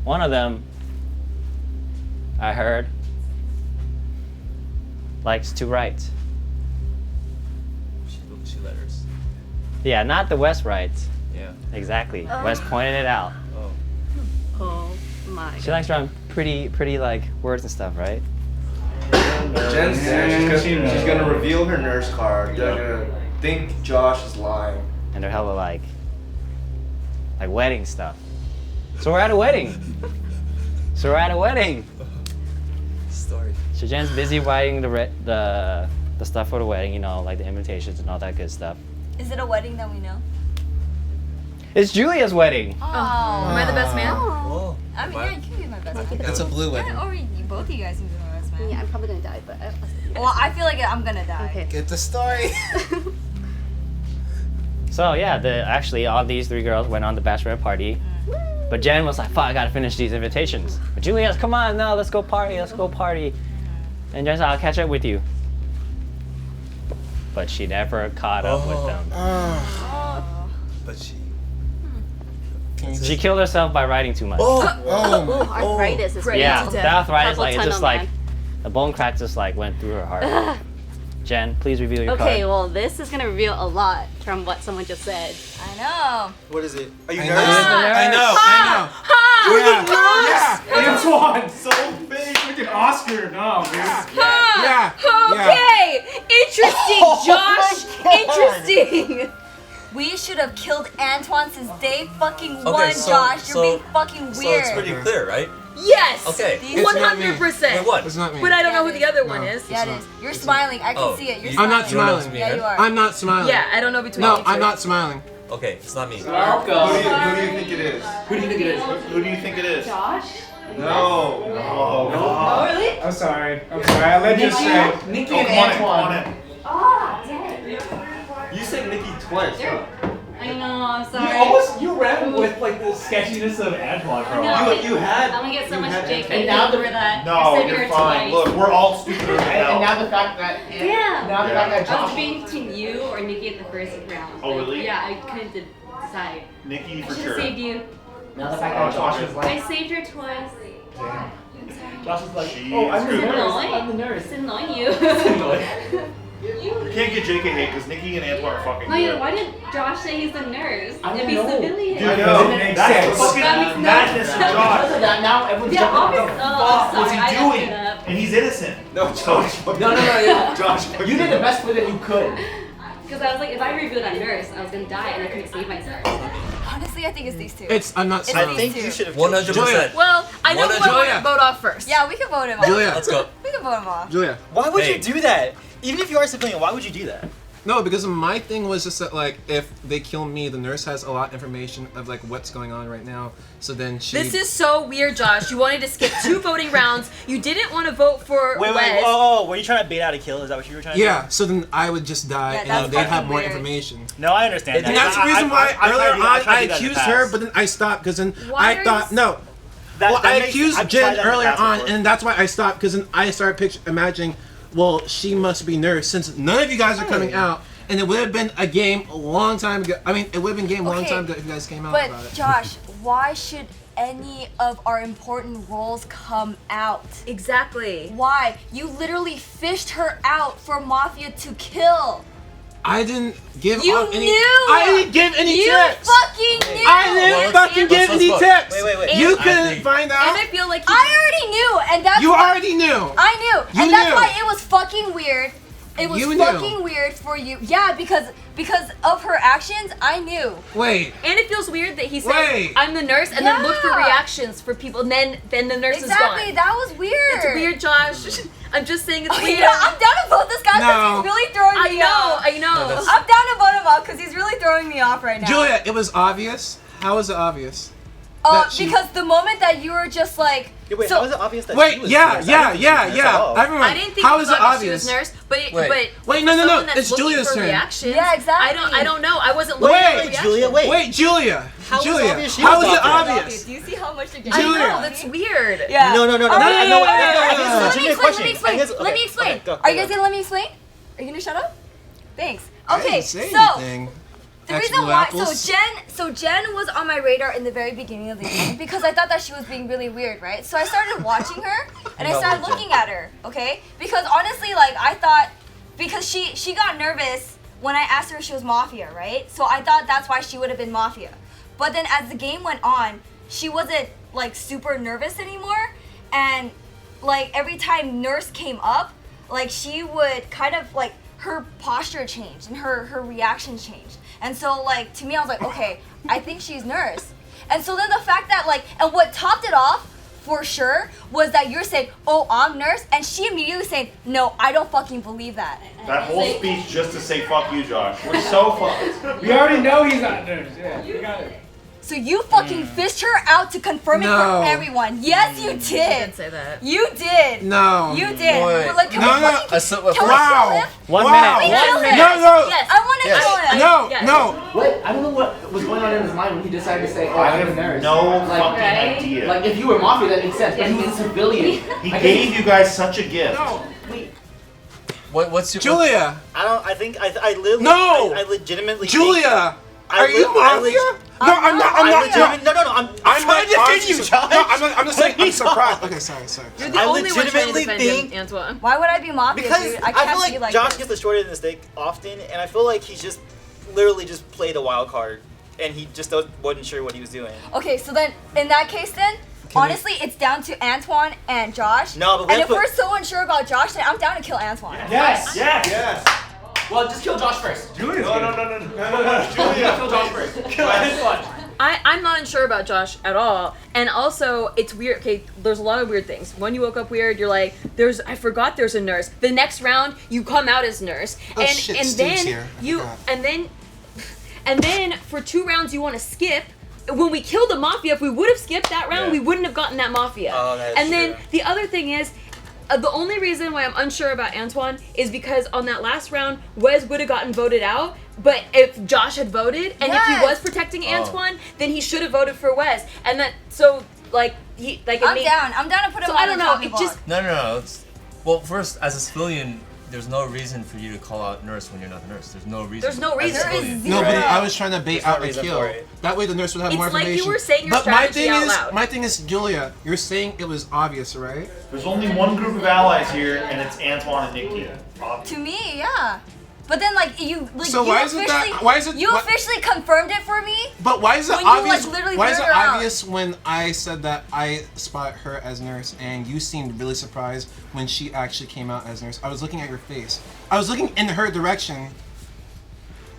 One of them, I heard, likes to write. She letters. Yeah, not the West writes. Yeah. Exactly. West pointed it out. Oh. Oh my. She likes drawing pretty like words and stuff, right? Jen's dead. She's gonna reveal her nurse card. They're gonna think Josh is lying. And they're hella like wedding stuff. So we're at a wedding. Story. So Jen's busy writing the stuff for the wedding, you know, like the invitations and all that good stuff. Is it a wedding that we know? It's Julia's wedding. Oh. Am I the best man? Oh. I mean, yeah, you can be my best man. That's a blue wedding. Yeah, or both of you guys can be my best man. Yeah, I'm probably gonna die, but. Well, I feel like I'm gonna die. Okay. Get the story. So yeah, actually all these 3 girls went on the bachelorette party. But Jen was like, fuck, I gotta finish these invitations. But Julia's, come on, no, let's go party. And Jen's like, I'll catch up with you. But she never caught up with them. But she. She killed herself by writing too much. Arthritis is Yeah, crazy. the arthritis, Carpal like, it tunnel, just like, man. the bone crack just like went through her heart. Jen, please reveal your Okay, card. well, this is gonna reveal a lot from what someone just said. I know. What is it? Are you I nervous? know. Antoine, so big, freaking Oscar. No, dude. Okay. Interesting, Josh. Interesting. We should have killed Antoine since day fucking one, Josh. You're being fucking weird. So it's pretty clear, right? Yes. Okay. 100%. Wait, what? It's not me. But I don't know who the other one is. Yeah, it is. You're smiling. I can see it. You're I'm smiling. not smiling. Yeah, you are. I'm not smiling. Yeah, I don't know between No, you two. I'm not smiling. Okay, it's not me. Who do you think it is? Who do you think it is? Who do you think it is? Josh? No. Oh, really? I'm sorry. I let you say. Nikki and Antoine. Oh, dang. You said Nikki twice. I know, I'm sorry. You ran with like the sketchiness of Antoine for a while. No, You had. I'm gonna get so much JK And now for that. No, I said you're her fine. twice. Look, we're all stupider than hell. And now the fact that Yeah. now the fact that I was Josh. debating between you or Nikki at the first round. Oh, really? Yeah, I couldn't decide. Nikki I for should sure. have saved you. Now the fact that Josh was I like. saved her twice. Josh is like, She oh, I'm the is nurse. annoying. I'm the nurse. It's annoying you. You can't get JK hate because Nikki and Antoine are fucking No, yeah, good. why didn't Josh say he's the nurse? I If don't he's know. civilian. Dude, no, that's the fucking That makes no madness of sense. Josh. Because of that, now everyone's Yeah, jumping. obviously. What the Oh, fuck sorry, What's he I doing? effed it up. And he's innocent. No, Josh. No. Josh. You did the best play that you could. Because I was like, if I revealed that nurse, I was gonna die and I couldn't save myself. Honestly, I think it's these two. I'm not It's saying. these two. should have 100%. Well, I know who I want to vote off first. Yeah, we can vote him off. Julia. Let's go. We can vote him off. Julia. Why would Hey. you do that? Even if you are a civilian, why would you do that? No, because my thing was just that, like, if they kill me, the nurse has a lot of information of, like, what's going on right now. So then she... This is so weird, Josh. You wanted to skip 2 voting rounds. You didn't want to vote for Wait, Wes. were you trying to bait out a kill? Is that what you were trying to do? Yeah, so then I would just die, Yeah, and that's then they'd have fucking more weird. information. No, I understand that. And that's the reason why earlier on I accused her, but then I stopped, because then Why I thought, no. I accused Jen earlier on, and that's why I stopped, because then I started imagining, well, she must be nurse, since none of you guys are coming out. And it would have been a game a long time ago. I mean, it would have been a game a long time ago if you guys came out about But it. Josh, why should any of our important roles come out? Exactly. Why? You literally fished her out for Mafia to kill. I didn't give You off any. knew! I didn't give any You tips. fucking knew! I didn't fucking give any tips. Wait. You And- couldn't find out. And I feel like I already knew, and that's You why already knew. I knew, You and that's knew. why it was fucking weird. It was You knew. fucking weird for you. Yeah, because of her actions, I knew. Wait. And it feels weird that he said, Wait. I'm the nurse, and then look for Yeah. reactions for people, and then the nurse Exactly, is gone. that was weird. It's weird, Josh. I'm just saying it's Okay, weird. yeah, I'm down to vote this guy because No. he's really throwing me off. I know. that's- I'm down to vote him off because he's really throwing me off right now. Julia, it was obvious. How was it obvious? that she- Because the moment that you were just like, Yeah, wait, so, how is it obvious that Wait, she was yeah, nurse? I didn't think she was nurse at all. Everyone, I didn't think how he is it thought that obvious? she was nurse, but Wait. Wait, no, someone that's it's looking Julia's for turn. reactions, Yeah, exactly. I don't know. I wasn't looking for Wait, reactions. Julia, wait. Julia. How was it Julia, obvious she how was is it doctor? obvious? Do you see how much the game I Julia. know, that's weird. Yeah. No. All right, I know. okay, I so know. let me explain. Okay, Let me explain. okay, go, Are you go. guys gonna let me explain? Are you gonna shut up? Thanks. I Okay, didn't say so anything. the Ex reason Blue why, Apples. so Jen was on my radar in the very beginning of the game because I thought that she was being really weird, right? So I started watching her and I started looking at her, okay? Because honestly, like I thought, because she got nervous when I asked her if she was Mafia, right? So I thought that's why she would have been Mafia. But then as the game went on, she wasn't like super nervous anymore, and like every time Nurse came up, like she would kind of like her posture changed and her reaction changed. And so like to me I was like, okay, I think she's Nurse. And so then the fact that like, and what topped it off for sure was that you're saying, oh, I'm Nurse, and she immediately saying, no, I don't fucking believe that. That whole speech just to say fuck you, Josh. We're so fucked. We already know he's not nurse. Yeah, you got it. So you fucking fished her out to confirm it No. for everyone. Yes, you You did. did say that. You did. No. You did. Wait. But like, can No, we no. fucking Wow. can we Wow. kill him? 1 Wow. minute. Can we kill him? No. Yes. I want to Yes. kill him. No, Yes. no. Wait, I don't know what was going on in his mind when he decided to say, oh, I I'm a have nurse. no Like, fucking right? idea. Like, if you were Mafia, that makes sense, but he was a civilian. He gave you guys such a gift. No. What's your Julia. I think I literally. No! I legitimately. Julia. I Are you I Mafia? No, I'm not. I'm not. I'm trying to defend you, Josh. No, I'm just saying. I'm Please surprised. don't. Okay, sorry. You're the I only one trying to legitimately defend think- him, Antoine. Why would I be Mafia, Because dude? I can't feel be like like Josh this. gets the short end of the stick often, and I feel like he's just literally just played a wild card, and he just wasn't sure what he was doing. Okay, so then in that case, then honestly, it's down to Antoine and Josh. No, but we and have if to- we're so unsure about Josh, then I'm down to kill Antoine. Yes. Yes. Well, just kill Josh first. Julia's No. Julia. Kill Josh first. I'm not unsure about Josh at all. And also, it's weird. Okay, there's a lot of weird things. When you woke up weird, you're like, I forgot there's a nurse. The next round, you come out as Nurse. Oh, shit, and Steve's then here. I you forgot. and then for 2 rounds you want to skip. When we killed the Mafia, if we would have skipped that round, Yeah. we wouldn't have gotten that Mafia. Oh, that's and then true. the other thing is, the only reason why I'm unsure about Antoine is because on that last round, Wes would have gotten voted out. But if Josh had voted, and if he was protecting Antoine, then he should have voted for Wes. And that, so like he like. I'm down to put him so on I don't the know. chopping It just No. Well, first, as a civilian, there's no reason for you to call out nurse when you're not the nurse. There's no reason. There's no reason. As a civilian. No, but I was trying to bait There's no out a reason kill. for it. That way the nurse would have It's more like you information. were saying your but my strategy thing out is, loud. my thing is, Julia, you're saying it was obvious, right? There's only one group of allies here, and it's Antoine and Nikki. To me, yeah. But then, like, you, like, So you why is it officially, that- why is it- you what- officially confirmed it for me. But why is it when obvious? You, like, literally why is it blurted her out. obvious when I said that I spot her as nurse, and you seemed really surprised when she actually came out as nurse? I was looking at your face. I was looking in her direction.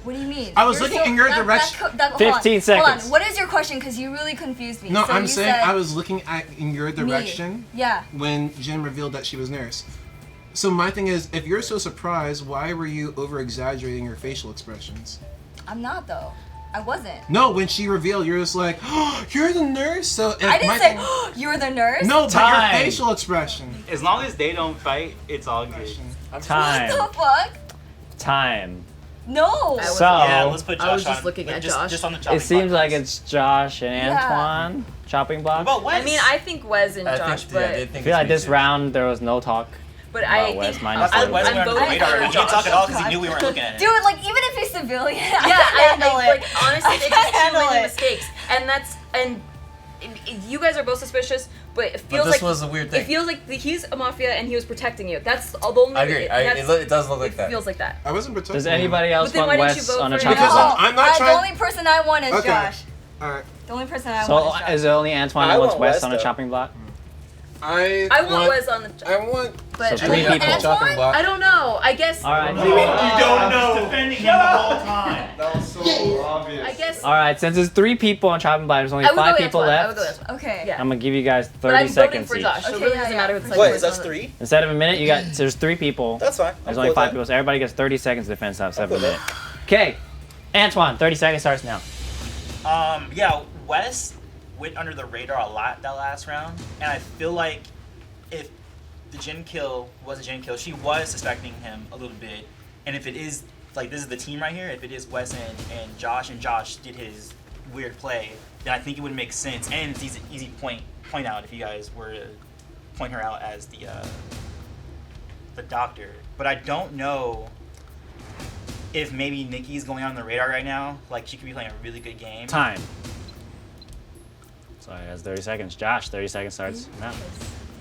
What do you mean? I was looking in your direction. hold on. 15 seconds. Hold on. What is your question? Because you really confused me. No, so I'm you saying said I was looking in your direction. Yeah. When Jenn revealed that she was nurse. So my thing is, if you're so surprised, why were you over-exaggerating your facial expressions? I'm not though. I wasn't. No, when she revealed, you're just like, oh, you're the nurse. So if I didn't my say thing- you're the nurse. No, but Time. your facial expression. As long as they don't fight, it's all good. Time. What the fuck? Time. No. So yeah, let's put Josh I was just on. looking at just, Josh. Just on the chopping it seems block. like it's Josh and Yeah. Antoine chopping block. I mean, I think Wes and Josh, but I feel like this round there was no talk. But about I Wes think minus I one. thought Wes went under the voting radar. for We can't Josh. talk at all because he knew we weren't looking at it. Dude, like even if he's civilian, yeah, I can't handle it. like honestly, they just handle too many it. mistakes, and that's you guys are both suspicious, but it feels this like was a weird thing. It feels like he's a mafia and he was protecting you. That's all the only. I agree. It does look like it that. feels like that. I wasn't protecting Does anybody else But then want why didn't you Wes vote on a for chopping him? block? I'm not The trying. only person I want is Okay. Josh. Alright. The only person I So want is Josh. is it only Antoine I that wants want Wes Wes, on a though. chopping block? I want Wes on the. I want. But So three people. Chopping block. I don't know. I guess. All right. You don't know. Defending him the whole time. That was so obvious. I guess. All right. Since there's 3 people on chopping block, there's only I would 5 go people Antoine. I left. would go Antoine. Okay. Yeah. I'm gonna give you guys 30 But I'm voting seconds for each. Josh. So it Okay, really yeah, doesn't yeah. matter if it's like. Wait, Wes is that on the- 3? Instead of a minute, you got there's 3 people. That's fine. There's I'm only cool 5 with people, so everybody gets 30 seconds to defend top 7 cool with minute. Okay, Antoine, 30 seconds starts now. Yeah, Wes went under the radar a lot that last round, and I feel like if the Jenn kill was a Jenn kill, she was suspecting him a little bit, and if it is, like, this is the team right here, if it is Wes and Josh did his weird play, then I think it would make sense, and it's easy point out if you guys were to point her out as the doctor. But I don't know if maybe Nikki's going on the radar right now. Like, she could be playing a really good game. Time. So that's 30 seconds. Josh, 30 seconds starts now.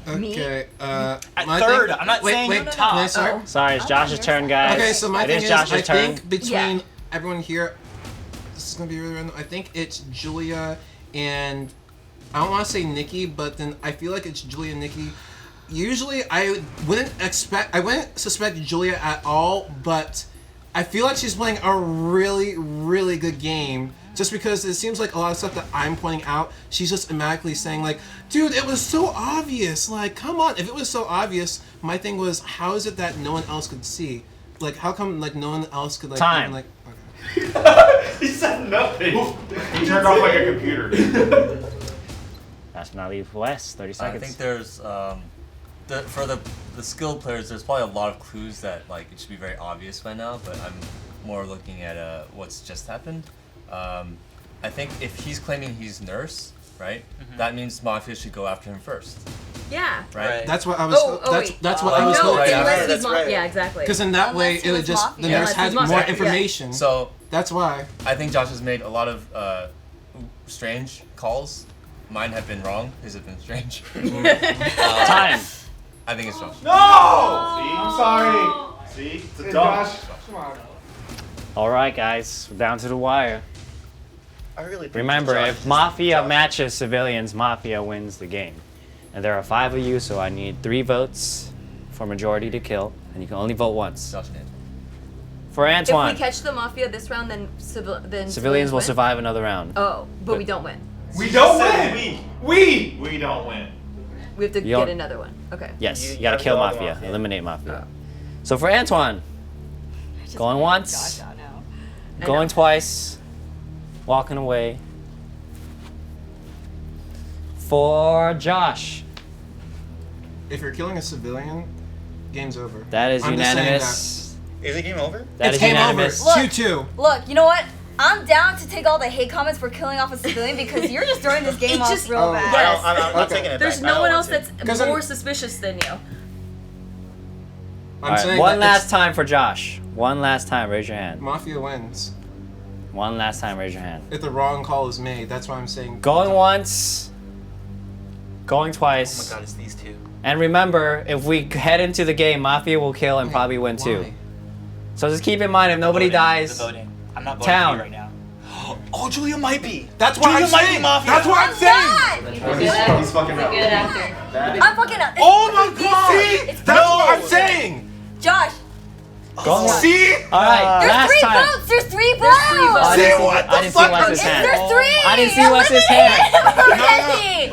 Okay. At my third, thing- I'm not wait, saying wait, top. Can I start? Sorry, it's Josh's turn, guys. Okay, so my it thing is is, Josh's I turn. think between everyone here, this is gonna be really random. I think it's Julia and I don't want to say Nikki, but then I feel like it's Julia and Nikki. Usually, I wouldn't suspect Julia at all, but I feel like she's playing a really, really good game. Just because it seems like a lot of stuff that I'm pointing out, she's just automatically saying like, dude, it was so obvious. Like, come on. If it was so obvious, my thing was, how is it that no one else could see? Like, how come like no one else could like Time. even, like He said nothing. He turned off like a computer. Last but not least, Wes, 30 I seconds. think there's for the skilled players, there's probably a lot of clues that like it should be very obvious by now. But I'm more looking at what's just happened. I think if he's claiming he's nurse, right? That means Mafia should go after him first. Yeah. Right. That's what I was. That's what I was no, hoping. unless That's he's right. Yeah, exactly. Because in that way, it would just the nurse has more information. So that's why I think Josh has made a lot of strange calls. Mine have been wrong. His have been strange. Time. I think it's Josh. No! See, I'm sorry. See, it's a dog. Come on. All right, guys, we're down to the wire. I really think Remember, Josh if is- Mafia matches civilians, Mafia wins the game. And there are 5 of you, so I need 3 votes for majority to kill, and you can only vote once. Josh and Antoine. For Antoine, If we catch the mafia this round, then civilians will win? survive another round. Oh, but we don't win. We don't win. We don't win. We have to You get don't- another one. Okay. Yes, you gotta gotta kill kill all the Mafia, Mafia. eliminate Mafia. So for Antoine, going once, going twice, walking away. For Josh, if you're killing a civilian, game's over. That is I'm just saying unanimous. Is it game over? That is game unanimous. over. 2-2. Look, you know what? I'm down to take all the hate comments for killing off a civilian because you're just throwing this game off real bad. Yes. I'm not taking it There's back. I no don't one want else to. that's more suspicious than you. All right, one last time for Josh. One last time, raise your hand. Mafia wins. One last time, raise your hand. If the wrong call is made, that's why I'm saying. Going once, going twice. Oh my god, it's these two. And remember, if we head into the game, Mafia will kill and probably win too. So just keep in mind, if nobody dies, I'm not voting town. for you right now. Oh, Julia might be. That's what Julia I'm might saying. be Mafia. That's what I'm saying. He's fucking up. Good actor. I'm fucking up. Oh my god! See? That's what I'm saying. Josh. Go on. See? All right, There's last three time. votes. There's 3 votes. I didn't see, what the I didn't see fuck? Wes's hand. There's 3. I didn't see Wes's hand.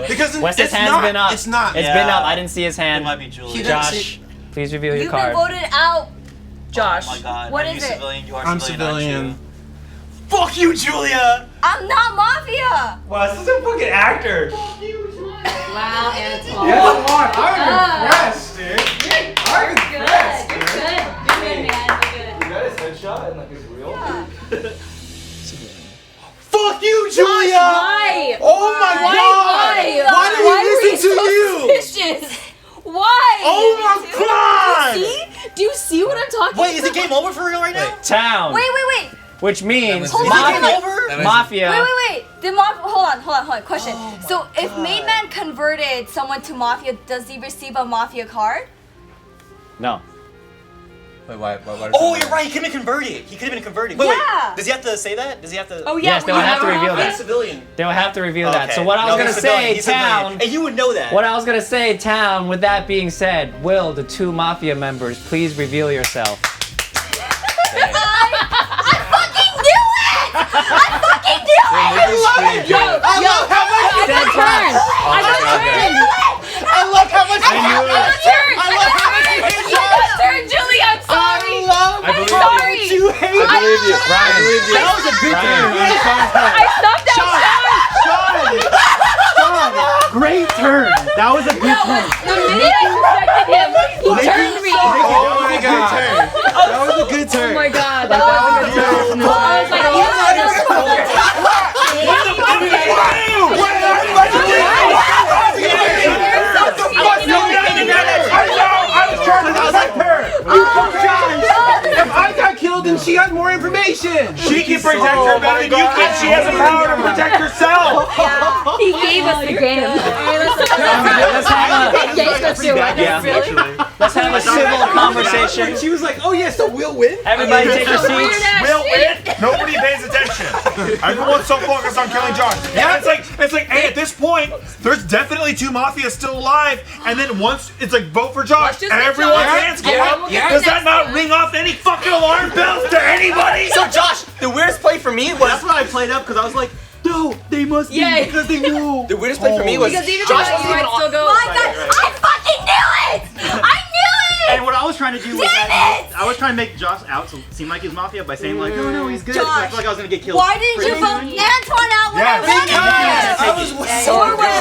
Because Wes's it's hand's not. been up. It's not. It's been up. I didn't see his hand. It might be Julia. Josh, please reveal your You've card. been voted out. Josh. Oh my god. What are is you it? Civilian? You are I'm civilian. Aren't civilian. you? Fuck you, Julia. I'm not Mafia. Wow, this is a fucking actor. Wow, Antoine. Yeah, come on. I'm impressed, dude. I'm Good. impressed, You're dude. good. You're good, man. You're good. You got his headshot and like his real. Fuck you, Julia! Why? Oh my god! Why did we listen to you? Suspicious? Why? Oh my god! Do you see? Do you see what I'm talking Wait, is about? it game over for real right now? Town. Wait. Which means Hold on, Mafia. Wait. Did hold on. Question. So if MADEMAN converted someone to Mafia, does he receive a Mafia card? No. Wait, why Oh, you're right. He could have been converted. He could have been converted. Wait. Does he have to say that? Does he have to? Oh yeah. Yes, they will have to reveal that. Civilian. They will have to reveal that. Okay. So what I was No, gonna he's civilian. say, He's civilian. Town. And you would know that. What I was gonna say, Town. With that being said, will the 2 Mafia members please reveal yourself? I fucking knew it! I fucking knew it! I love how much you I got turned. I love how much you hate Julie, I'm sorry. I'm sorry. You hate I believe you. Ryan. That was a good turn. I stopped that Sean! Great turn. That was a good turn. The minute I corrected him, he turned me. Oh my god. That was a good turn. Oh my god, that was a good turn. I was like, If I got killed, then she has more information. She can protect her better than you can. She has the power to protect herself. Yeah, he gave us the game. Let's have a civil conversation. She was like, "Oh yeah, so we'll win." Everybody take your seats. We'll win. Nobody pays attention. Everyone's so focused on killing Josh. Yeah, it's like, hey, at this point, there's definitely 2 Mafia still alive, and then once it's like vote for Josh, and everyone's hands go up. Does that not ring off any fucking alarm bells to anybody? So Josh, the weirdest play for me was That's what I played up because I was like, "No, they must be because they knew." the weirdest play for me was Because even Josh though wasn't you even might on. still go. My god, I fucking knew it! I knew it! And what I was trying to do was Damn that it! I was trying to make Josh out to seem like he's Mafia by saying like, "No, he's good." Josh, I felt like I was gonna get killed. Why didn't you vote Antoine out when I wanted Because I was so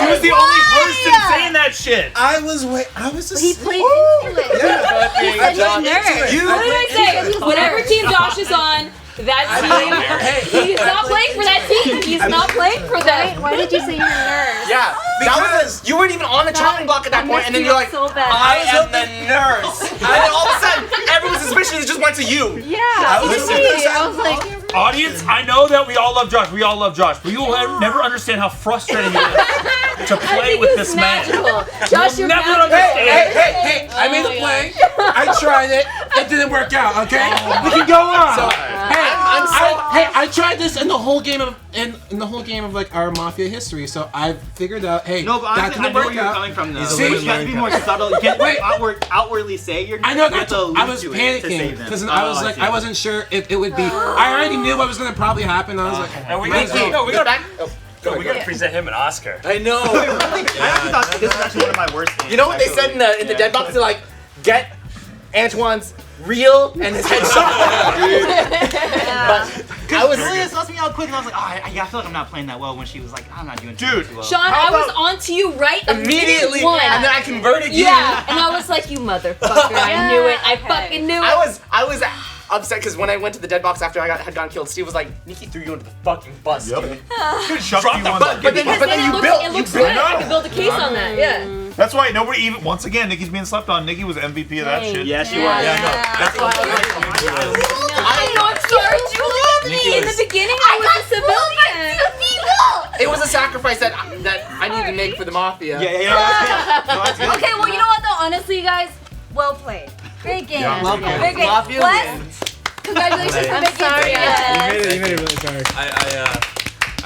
She was the only person saying that shit. I was just. He played into it. He said he's nervous. What did I say? Whatever team Josh is on, that team. He's not playing for that team. He's not playing for them. Why did you say you're nervous? Yeah, that was you weren't even on the chopping block at that point, and then you're like, so bad. I am the nurse. And then all of a sudden, everyone's suspicion just went to you. Yeah, I was like, Audience, I know that we all love Josh. We all love Josh, but you will never understand how frustrating it is to play with this man. Josh, You'll you're never magical. understand. Hey! I made the play. I tried it. It didn't work out. Okay, we can go on. So, I tried this in the whole game of in the whole game of like our Mafia history. So I figured out, hey, No, but that honestly, I didn't know where work you're out. coming from though. See? You have to be more subtle. You can't outwardly say you're. I know you have that to allude I was to it to panicking save them. because I was like, I wasn't sure if it would be. I already knew what was gonna probably happen. I was like, And we might as well. gotta present him an Oscar. I know. I actually thought this was actually one of my worst games. You know what they said in the dead box? They're like, get Antoine's real and his headshot. But I was Julia sussed me out quick, and I was like, oh, I feel like I'm not playing that well when she was like, I'm not doing too well. Sean, I was on to you right immediately, and then I converted you. Yeah, and I was like, you motherfucker, I knew it. I fucking knew it. I was upset because when I went to the dead box after I had gotten killed, Steve was like, Nikki threw you into the fucking bus. Yep. Drop the bus. But then you built. It looks good. I can build a case on that. Yeah. That's why nobody even. Once again, Nikki's being slept on. Nikki was MVP of that shit. Yeah, she was. Yeah, I know. That's why I know. I'm sorry, Julia. In the beginning, I was a civilian. It was a sacrifice that I needed to make for the Mafia. Okay, well, you know what though? Honestly, you guys, well played. Great game. Yeah, well played. Very great. Mafia Wes, congratulations for making it. You made it really sorry.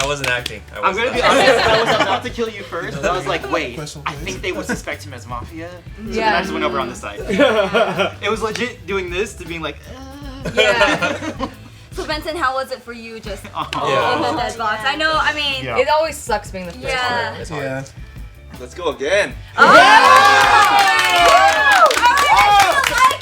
I wasn't acting. I'm gonna be honest, I was about to kill you first, but I was like, wait, I think they would suspect him as Mafia. So then I just went over on this side. It was legit doing this to being like, Yeah. So Benson, how was it for you just in the dead box? I know, I mean... It always sucks being the first Yeah. one. It's Yeah. Let's go again. Like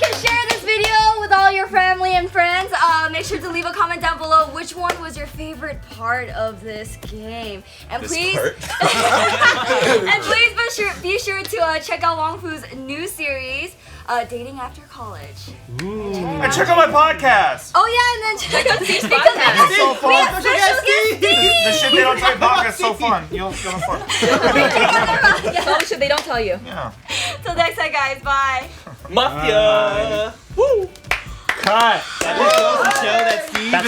and share this video with all your family and friends. Make sure to leave a comment down below which one was your favorite part of this game. And please, and please be sure to check out Wong Fu's new series, Dating After College. And check out my podcast. Oh yeah, and then check out Steve's podcast. It's so fun. We have special guest Steve. The shit they don't tell you podcast is so fun. You'll have fun. Tell the shit they don't tell you. Yeah. Till next time, guys. Bye. Mafia. Woo. Cut. that just goes to show that Steve